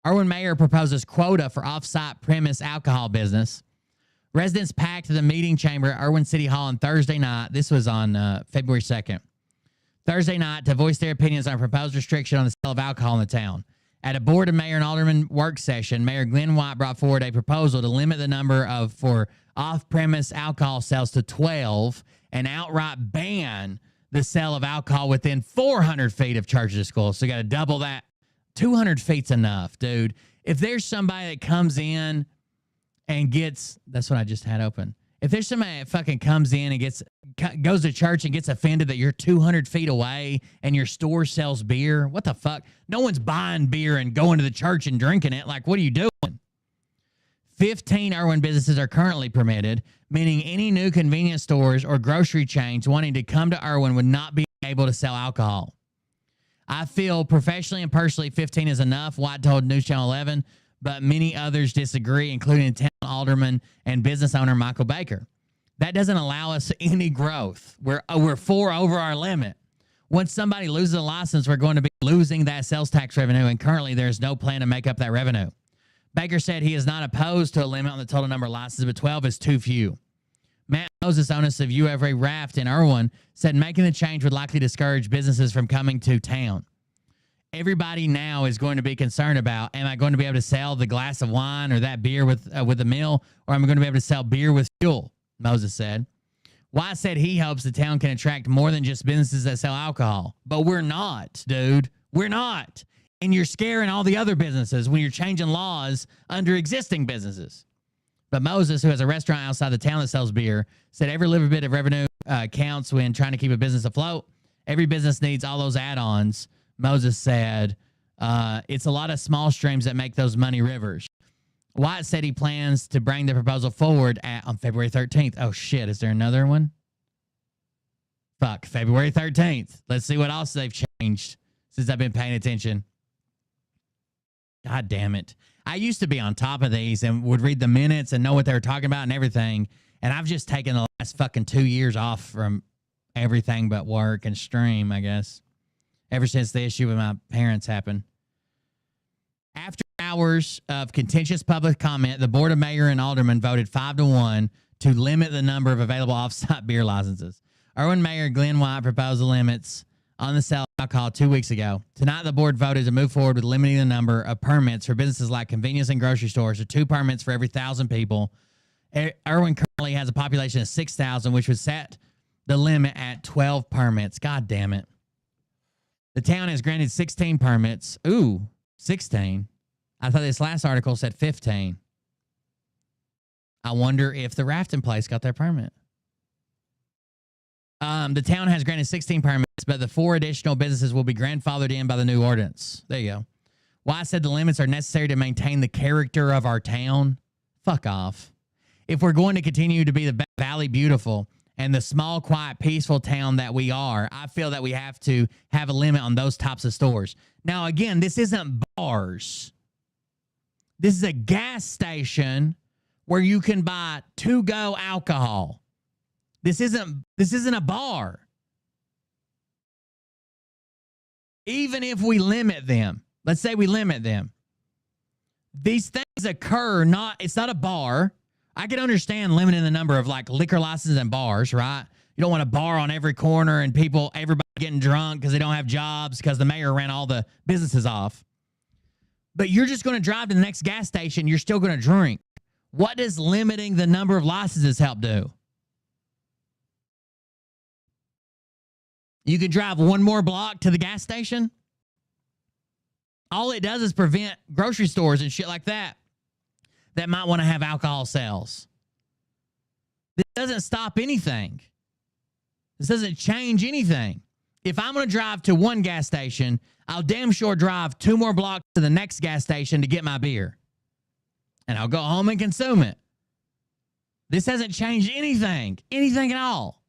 Irwin Mayor proposes quota for off-site premise alcohol business. Residents packed the meeting chamber at Irwin City Hall on Thursday night. This was on February 2nd. Thursday night to voice their opinions on a proposed restriction on the sale of alcohol in the town. At a Board of Mayor and Alderman work session, Mayor Glenn White brought forward a proposal to limit the number for off-premise alcohol sales to 12 and outright ban the sale of alcohol within 400 feet of churches and schools. So you got to double that. 200 feet's enough, dude. If there's somebody that comes in and gets, that's what I just had open. If there's somebody that fucking comes in and goes to church and gets offended that you're 200 feet away and your store sells beer, what the fuck? No one's buying beer and going to the church and drinking it. Like, what are you doing? 15 Irwin businesses are currently permitted, meaning any new convenience stores or grocery chains wanting to come to Irwin would not be able to sell alcohol. I feel professionally and personally 15 is enough, White told News Channel 11, but many others disagree, including town alderman and business owner Michael Baker. That doesn't allow us any growth. We're 4 over our limit. Once somebody loses a license, we're going to be losing that sales tax revenue, and currently there's no plan to make up that revenue. Baker said he is not opposed to a limit on the total number of licenses, but 12 is too few. Matt Moses, owner of UFA Raft in Irwin, said making the change would likely discourage businesses from coming to town. Everybody now is going to be concerned about, am I going to be able to sell the glass of wine or that beer with the meal, or am I going to be able to sell beer with fuel, Moses said. White said he hopes the town can attract more than just businesses that sell alcohol. But we're not, dude. We're not. And you're scaring all the other businesses when you're changing laws under existing businesses. But Moses, who has a restaurant outside the town that sells beer, said every little bit of revenue counts when trying to keep a business afloat. Every business needs all those add-ons. Moses said, it's a lot of small streams that make those money rivers. White said he plans to bring the proposal forward on February 13th. Oh, shit. Is there another one? Fuck. February 13th. Let's see what else they've changed since I've been paying attention. God damn it. I used to be on top of these and would read the minutes and know what they were talking about and everything. And I've just taken the last fucking 2 years off from everything but work and stream, I guess. Ever since the issue with my parents happened. After hours of contentious public comment, the Board of Mayor and Aldermen voted 5-1 to limit the number of available off-site beer licenses. Irwin Mayor Glenn White proposed the limits on the sale of alcohol 2 weeks ago. Tonight, the board voted to move forward with limiting the number of permits for businesses like convenience and grocery stores to 2 permits for every 1,000 people. Irwin currently has a population of 6,000, which would set the limit at 12 permits. God damn it. The town has granted 16 permits. Ooh, 16. I thought this last article said 15. I wonder if the rafting place got their permit. The town has granted 16 permits, but the 4 additional businesses will be grandfathered in by the new ordinance. There you go. White said the limits are necessary to maintain the character of our town. Fuck off. If we're going to continue to be the Valley Beautiful and the small, quiet, peaceful town that we are, I feel that we have to have a limit on those types of stores. Now, again, this isn't bars. This is a gas station where you can buy to-go alcohol. This isn't a bar. Even if we limit them, let's say we limit them. These things occur, it's not a bar. I can understand limiting the number of like liquor licenses and bars, right? You don't want a bar on every corner and everybody getting drunk because they don't have jobs because the mayor ran all the businesses off. But you're just going to drive to the next gas station. You're still going to drink. What does limiting the number of licenses help do? You can drive one more block to the gas station. All it does is prevent grocery stores and shit like that might want to have alcohol sales. This doesn't stop anything. This doesn't change anything. If I'm going to drive to one gas station, I'll damn sure drive 2 more blocks to the next gas station to get my beer. And I'll go home and consume it. This hasn't changed anything at all.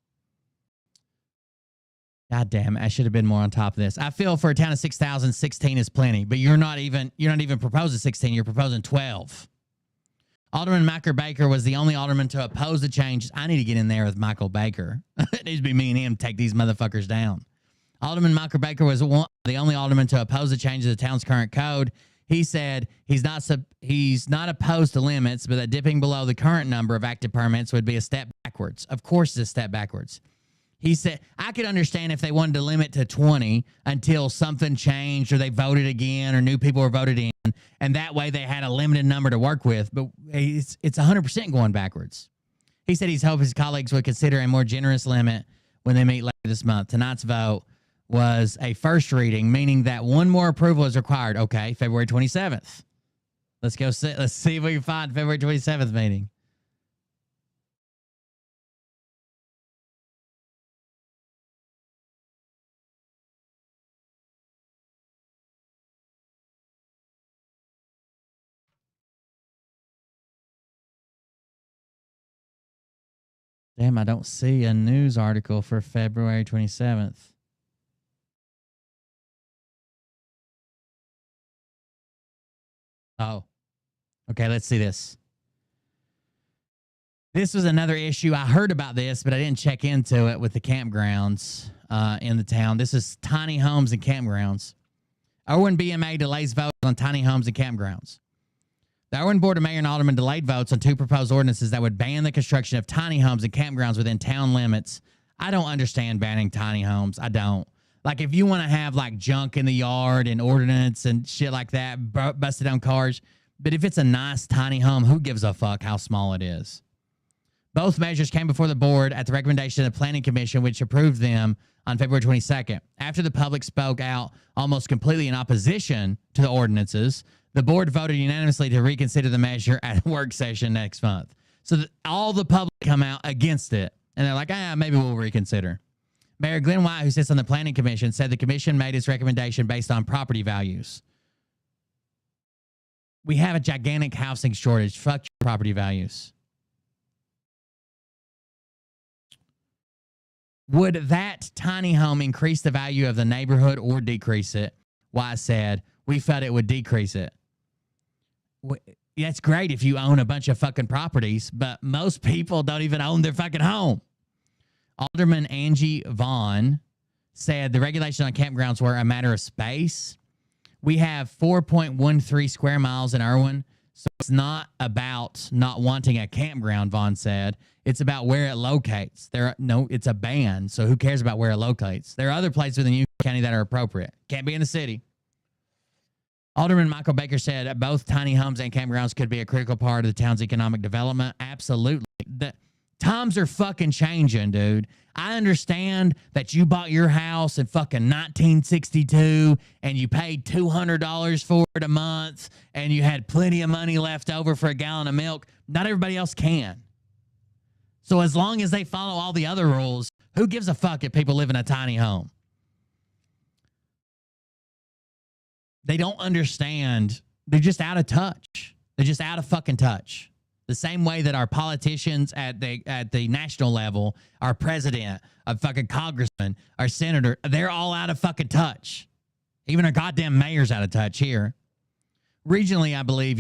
God damn it, I should have been more on top of this. I feel for a town of 6,000, 16 is plenty, but you're not even proposing 16, you're proposing 12. Alderman Michael Baker was the only alderman to oppose the changes. I need to get in there with Michael Baker. It needs to be me and him take these motherfuckers down. Alderman Michael Baker was the only alderman to oppose the changes of the town's current code. He said he's not opposed to limits, but that dipping below the current number of active permits would be a step backwards. Of course, it's a step backwards. He said, I could understand if they wanted to limit to 20 until something changed or they voted again or new people were voted in, and that way they had a limited number to work with, but it's 100% going backwards. He said he's hoping his colleagues would consider a more generous limit when they meet later this month. Tonight's vote was a first reading, meaning that one more approval is required. Okay, February 27th. Let's see if we can find February 27th meeting. Damn, I don't see a news article for February 27th. Oh, okay, let's see this. This was another issue. I heard about this, but I didn't check into it with the campgrounds in the town. This is tiny homes and campgrounds. Irwin BMA delays votes on tiny homes and campgrounds. The Irwin Board of Mayor and Aldermen delayed votes on 2 proposed ordinances that would ban the construction of tiny homes and campgrounds within town limits. I don't understand banning tiny homes. I don't. Like, if you want to have, like, junk in the yard and ordinance and shit like that, busted on cars, but if it's a nice tiny home, who gives a fuck how small it is? Both measures came before the board at the recommendation of the Planning Commission, which approved them on February 22nd. After the public spoke out almost completely in opposition to the ordinances, the board voted unanimously to reconsider the measure at a work session next month. So all the public come out against it, and they're like, maybe we'll reconsider. Mayor Glenn White, who sits on the Planning Commission, said the commission made its recommendation based on property values. We have a gigantic housing shortage. Fuck your property values. Would that tiny home increase the value of the neighborhood or decrease it? White said, we felt it would decrease it. That's great if you own a bunch of fucking properties, but most people don't even own their fucking home. Alderman Angie Vaughn said the regulations on campgrounds were a matter of space. We have 4.13 square miles in Irwin, so it's not about not wanting a campground, Vaughn said. It's about where it locates. It's a ban, so who cares about where it locates? There are other places within Union County that are appropriate. Can't be in the city. Alderman Michael Baker said both tiny homes and campgrounds could be a critical part of the town's economic development. Absolutely. The times are fucking changing, dude. I understand that you bought your house in fucking 1962 and you paid $200 for it a month and you had plenty of money left over for a gallon of milk. Not everybody else can. So as long as they follow all the other rules, who gives a fuck if people live in a tiny home? They don't understand. They're just out of touch. They're just out of fucking touch. The same way that our politicians at the national level, our president, our fucking congressman, our senator, they're all out of fucking touch. Even our goddamn mayor's out of touch here. Regionally, I believe,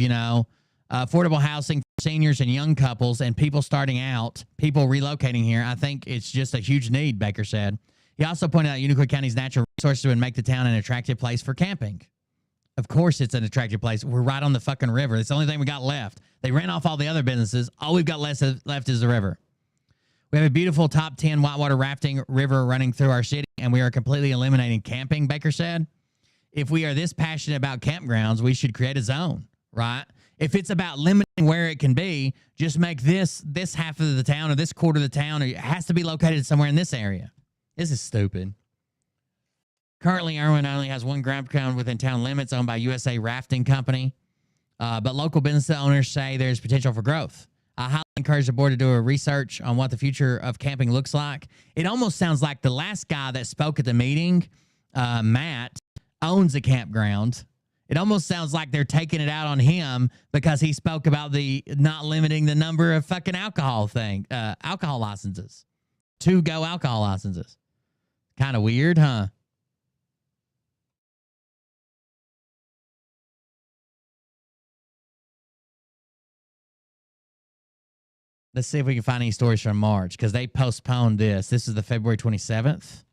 affordable housing for seniors and young couples and people starting out, people relocating here. I think it's just a huge need, Baker said. He also pointed out Unicoi County's natural resources would make the town an attractive place for camping. Of course it's an attractive place. We're right on the fucking river. It's the only thing we got left. They ran off all the other businesses. All we've got left is the river. We have a beautiful top 10 whitewater rafting river running through our city, and we are completely eliminating camping, Baker said. If we are this passionate about campgrounds, we should create a zone, right? If it's about limiting where it can be, just make this half of the town or this quarter of the town, or it has to be located somewhere in this area. This is stupid. Currently, Irwin only has one campground within town limits owned by USA Rafting Company, but local business owners say there's potential for growth. I highly encourage the board to do a research on what the future of camping looks like. It almost sounds like the last guy that spoke at the meeting, Matt, owns a campground. It almost sounds like they're taking it out on him because he spoke about the not limiting the number of fucking alcohol licenses. 2-go alcohol licenses. Kind of weird, huh? Let's see if we can find any stories from March, because they postponed this. This is the February 27th.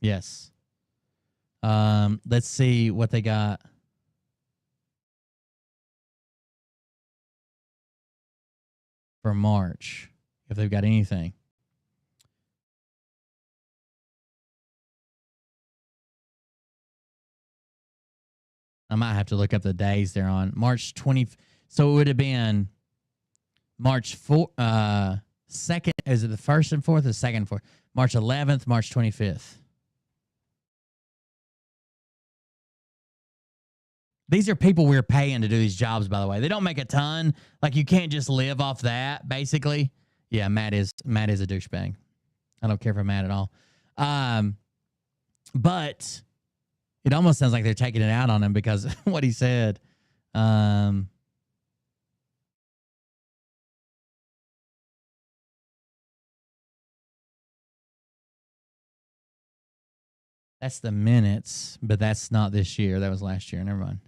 Yes. Let's see what they got. For March, if they've got anything. I might have to look up the days they're on. March 20. So it would have been March 2nd. Is it the 1st and 4th or the 2nd and 4th? March 11th, March 25th. These are people we're paying to do these jobs, by the way. They don't make a ton. Like, you can't just live off that, basically. Yeah, Matt is a douchebag. I don't care for Matt at all. But it almost sounds like they're taking it out on him because of what he said. That's the minutes, but that's not this year. That was last year. Never mind.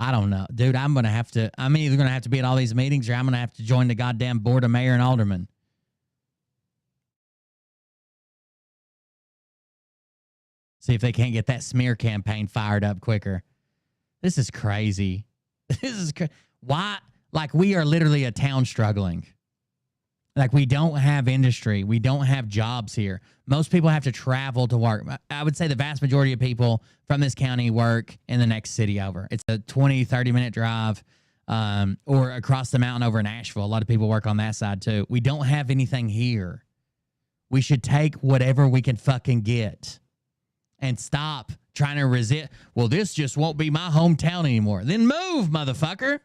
I don't know. Dude, I'm either going to have to be at all these meetings or I'm going to have to join the goddamn board of mayor and aldermen. See if they can't get that smear campaign fired up quicker. This is crazy. Why? Like, we are literally a town struggling. Like, we don't have industry. We don't have jobs here. Most people have to travel to work. I would say the vast majority of people from this county work in the next city over. It's a 20, 30-minute drive or across the mountain over in Asheville. A lot of people work on that side, too. We don't have anything here. We should take whatever we can fucking get and stop trying to resist. Well, this just won't be my hometown anymore. Then move, motherfucker.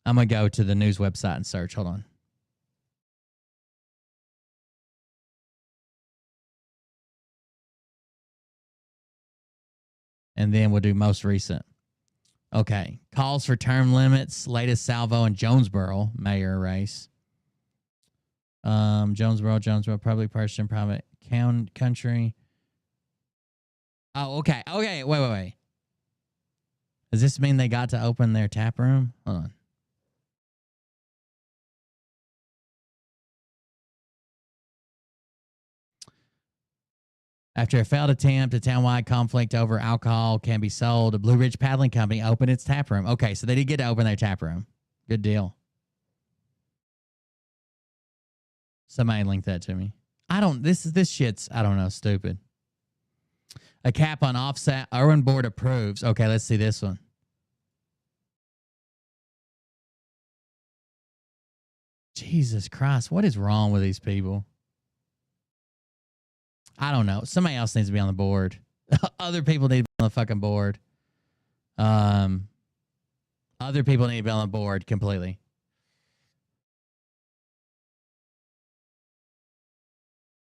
I'm going to go to the news website and search. Hold on. And then we'll do most recent. Okay. Calls for term limits. Latest salvo in Jonesboro mayor race. Jonesboro, public person, private country. Oh, okay. Okay. Wait. Does this mean they got to open their tap room? Hold on. After a failed attempt, a townwide conflict over alcohol can be sold. The Blue Ridge Paddling Company opened its tap room. Okay, so they did get to open their tap room. Good deal. Somebody link that to me. This shit's, I don't know, stupid. A cap on offset. Irwin board approves. Okay, let's see this one. Jesus Christ, what is wrong with these people? I don't know. Somebody else needs to be on the board. Other people need to be on the fucking board. Other people need to be on the board completely.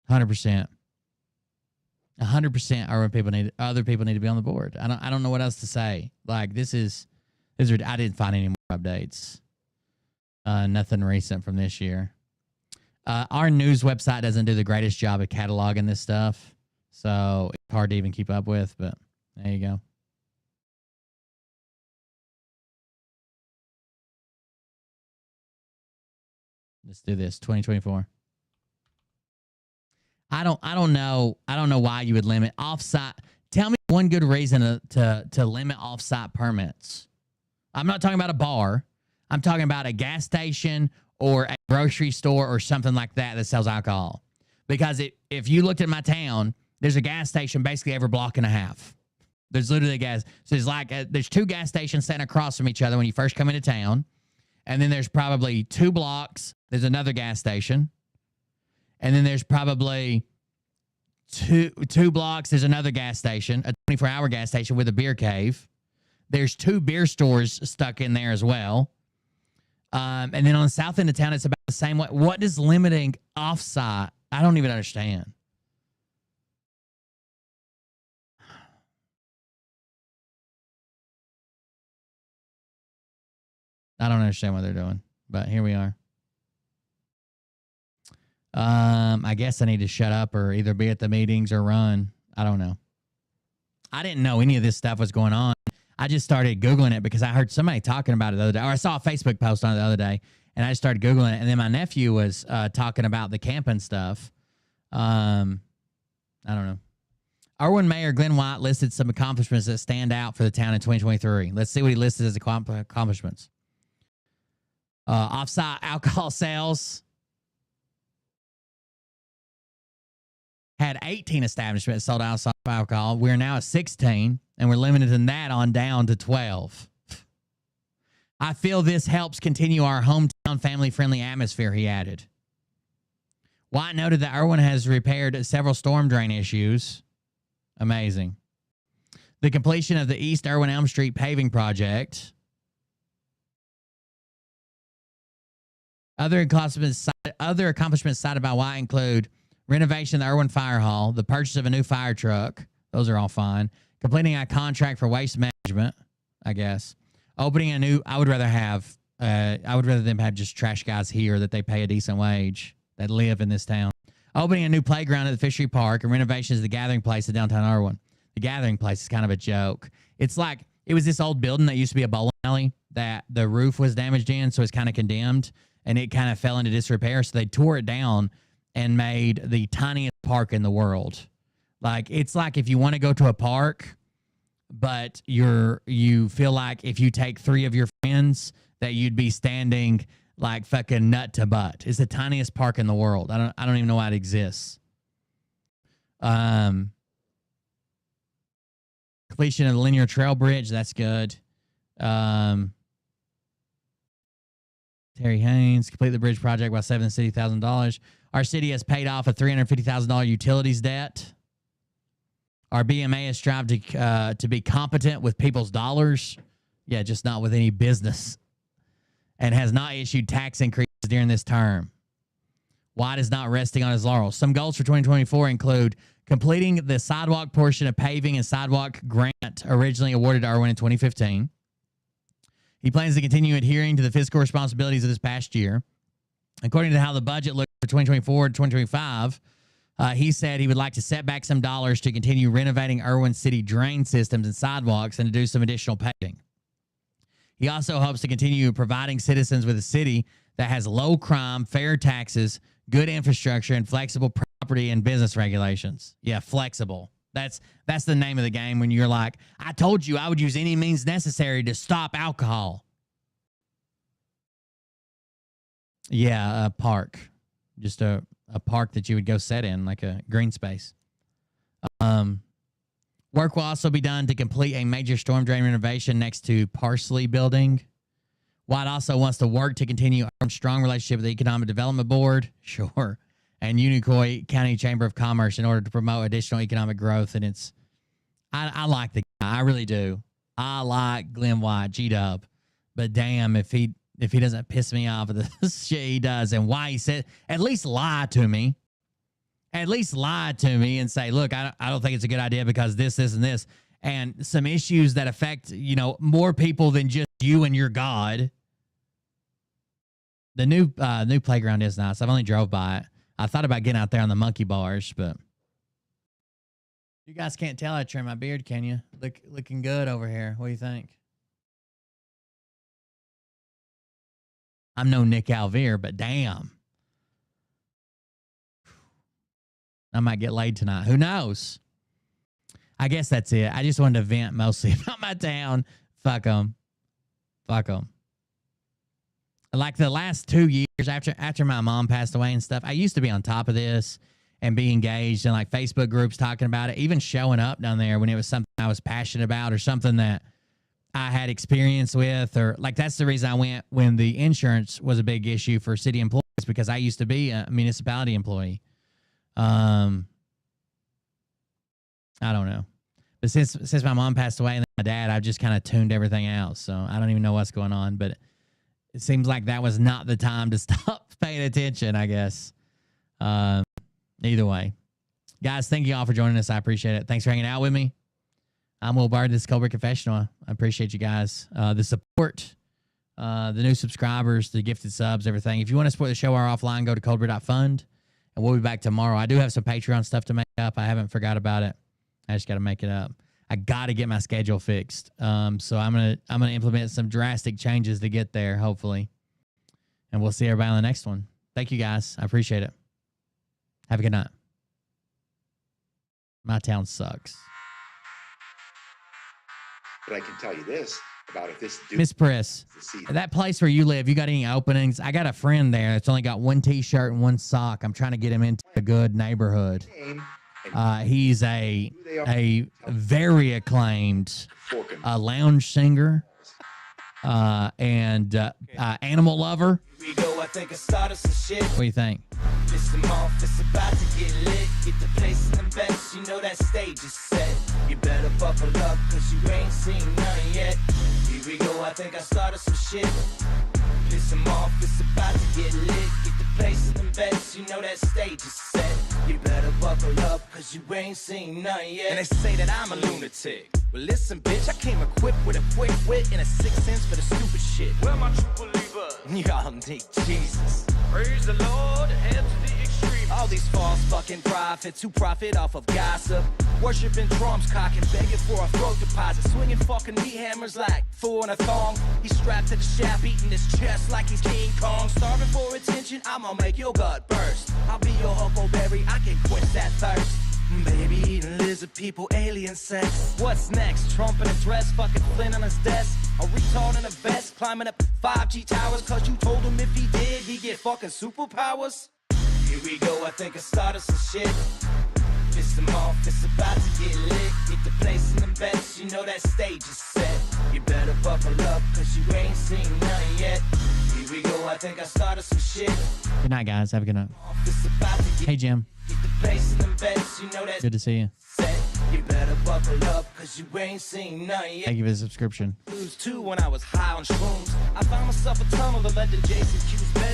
Hundred percent. 100%. Other people need to be on the board. I don't know what else to say. Like, I didn't find any more updates. Nothing recent from this year. Our news website doesn't do the greatest job of cataloging this stuff, so it's hard to even keep up with, but there you go. Let's do this. 2024. I don't know why you would limit offsite. Tell me one good reason to limit offsite permits. I'm not talking about a bar. I'm talking about a gas station or a grocery store or something like that that sells alcohol. Because if you looked at my town, there's a gas station basically every block and a half. There's literally a gas. So it's like there's 2 gas stations sitting across from each other when you first come into town. And then there's probably 2 blocks. There's another gas station. And then there's probably two blocks. There's another gas station, a 24-hour gas station with a beer cave. There's 2 beer stores stuck in there as well. And then on the south end of town, it's about the same way. What is limiting offsite? I don't even understand. I don't understand what they're doing, but here we are. I guess I need to shut up or either be at the meetings or run. I don't know. I didn't know any of this stuff was going on. I just started Googling it because I heard somebody talking about it the other day, or I saw a Facebook post on it the other day, and I just started Googling it. And then my nephew was talking about the camping stuff. I don't know. Irwin Mayor Glenn White listed some accomplishments that stand out for the town in 2023. Let's see what he listed as accomplishments. Offsite alcohol sales. Had 18 establishments sold outside alcohol. We're now at 16, and we're limited in that on down to 12. I feel this helps continue our hometown family-friendly atmosphere, he added. White noted that Irwin has repaired several storm drain issues. Amazing. The completion of the East Irwin Elm Street paving project. Other accomplishments cited by White include renovation of the Irwin Fire Hall, the purchase of a new fire truck. Those are all fine. Completing a contract for waste management, I guess. Opening a new, I would rather them have just trash guys here that they pay a decent wage that live in this town. Opening a new playground at the Fishery Park and renovations of the Gathering Place at downtown Irwin. The Gathering Place is kind of a joke. It's like, it was this old building that used to be a bowling alley that the roof was damaged in, so it's kind of condemned, and it kind of fell into disrepair, so they tore it down and made the tiniest park in the world. Like, it's like if you want to go to a park, but you feel like if you take 3 of your friends that you'd be standing like fucking nut to butt. It's the tiniest park in the world. I don't even know why it exists. Completion of the linear trail bridge, that's good. Terry Haynes, complete the bridge project by saving the city $1,000. Our city has paid off a $350,000 utilities debt. Our BMA has strived to be competent with people's dollars. Yeah, just not with any business. And has not issued tax increases during this term. White is not resting on his laurels. Some goals for 2024 include completing the sidewalk portion of paving and sidewalk grant originally awarded to Irwin in 2015. He plans to continue adhering to the fiscal responsibilities of this past year. According to how the budget looked for 2024 to 2025, he said he would like to set back some dollars to continue renovating Irwin City drain systems and sidewalks and to do some additional paving. He also hopes to continue providing citizens with a city that has low crime, fair taxes, good infrastructure, and flexible property and business regulations. Yeah, flexible. That's the name of the game when you're like, I told you I would use any means necessary to stop alcohol. Yeah, a park. Just a park that you would go sit in, like a green space. Work will also be done to complete a major storm drain renovation next to Parsley Building. White also wants to work to continue a strong relationship with the Economic Development Board, sure, and Unicoi County Chamber of Commerce in order to promote additional economic growth. And I like the guy, I really do. I like Glenn White, G-Dub, but damn, if he doesn't piss me off with the shit he does and why he said, at least lie to me. At least lie to me and say, look, I don't think it's a good idea because this, and this, and some issues that affect, more people than just you and your God. The new playground is nice. I've only drove by it. I thought about getting out there on the monkey bars, but you guys can't tell I trim my beard, can you? Looking good over here. What do you think? I'm no Nick Alvir, but damn. I might get laid tonight. Who knows? I guess that's it. I just wanted to vent mostly about my town. Fuck them. Fuck them. Like the last 2 years after my mom passed away and stuff, I used to be on top of this and be engaged in like Facebook groups talking about it, even showing up down there when it was something I was passionate about or something that I had experience with, or like that's the reason I went when the insurance was a big issue for city employees, because I used to be a municipality employee. I don't know. But since my mom passed away and my dad, I've just kind of tuned everything out. So I don't even know what's going on, but it seems like that was not the time to stop paying attention, I guess. Either way. Guys, thank you all for joining us. I appreciate it. Thanks for hanging out with me. I'm Will Bard. This is Cold Beer Confessional. I appreciate you guys. The support, the new subscribers, the gifted subs, everything. If you want to support the show or offline, go to coldbeer.fund. And we'll be back tomorrow. I do have some Patreon stuff to make up. I haven't forgot about it. I just got to make it up. I got to get my schedule fixed. So I'm gonna implement some drastic changes to get there, hopefully. And we'll see everybody on the next one. Thank you, guys. I appreciate it. Have a good night. My town sucks. But I can tell you this about if this dude... Miss Press, that place where you live, you got any openings? I got a friend there that's only got one T-shirt and one sock. I'm trying to get him into a good neighborhood. He's a very acclaimed lounge singer and animal lover. What do you think? Listen off, it's about to get lit. Get the place in the best, you know that stage is set. You better buckle up, cause you ain't seen none yet. Here we go, I think I started some shit. Listen off, it's about to get lit. Get the place in the best, you know that stage is set. You better buckle up, cause you ain't seen none yet. And they say that I'm a lunatic. Well, listen, bitch, I came equipped with a quick wit and a 6th sense for the stupid shit. Where my true believer? Y'all need Jesus. Praise the Lord, head to the extreme. All these false fucking prophets who profit off of gossip. Worshipping drums, cocking, begging for a throat deposit. Swinging fucking meat hammers like fool in a thong. He's strapped to the shaft, eating his chest like he's King Kong. Starving for attention, I'ma make your gut burst. I'll be your huckleberry, I can quench that thirst. Baby eating lizard people, alien sex. What's next? Trump in a dress, fucking Flynn on his desk. A retard in a vest, climbing up 5G towers. Cause you told him if he did, he'd get fucking superpowers. Here we go, I think I started some shit. Piss them off, it's about to get lit. Get the place in the best, you know that stage is set. You better buckle up, cause you ain't seen none yet. Here we go, I think I started some shit. Good night, guys. Have a good night. Hey, Jim. Good to see you. You better buckle up, cause you ain't seen none yet. Thank you for the subscription. Too when I was high on shrooms. I found myself a tunnel that led to Jason Q's bedroom.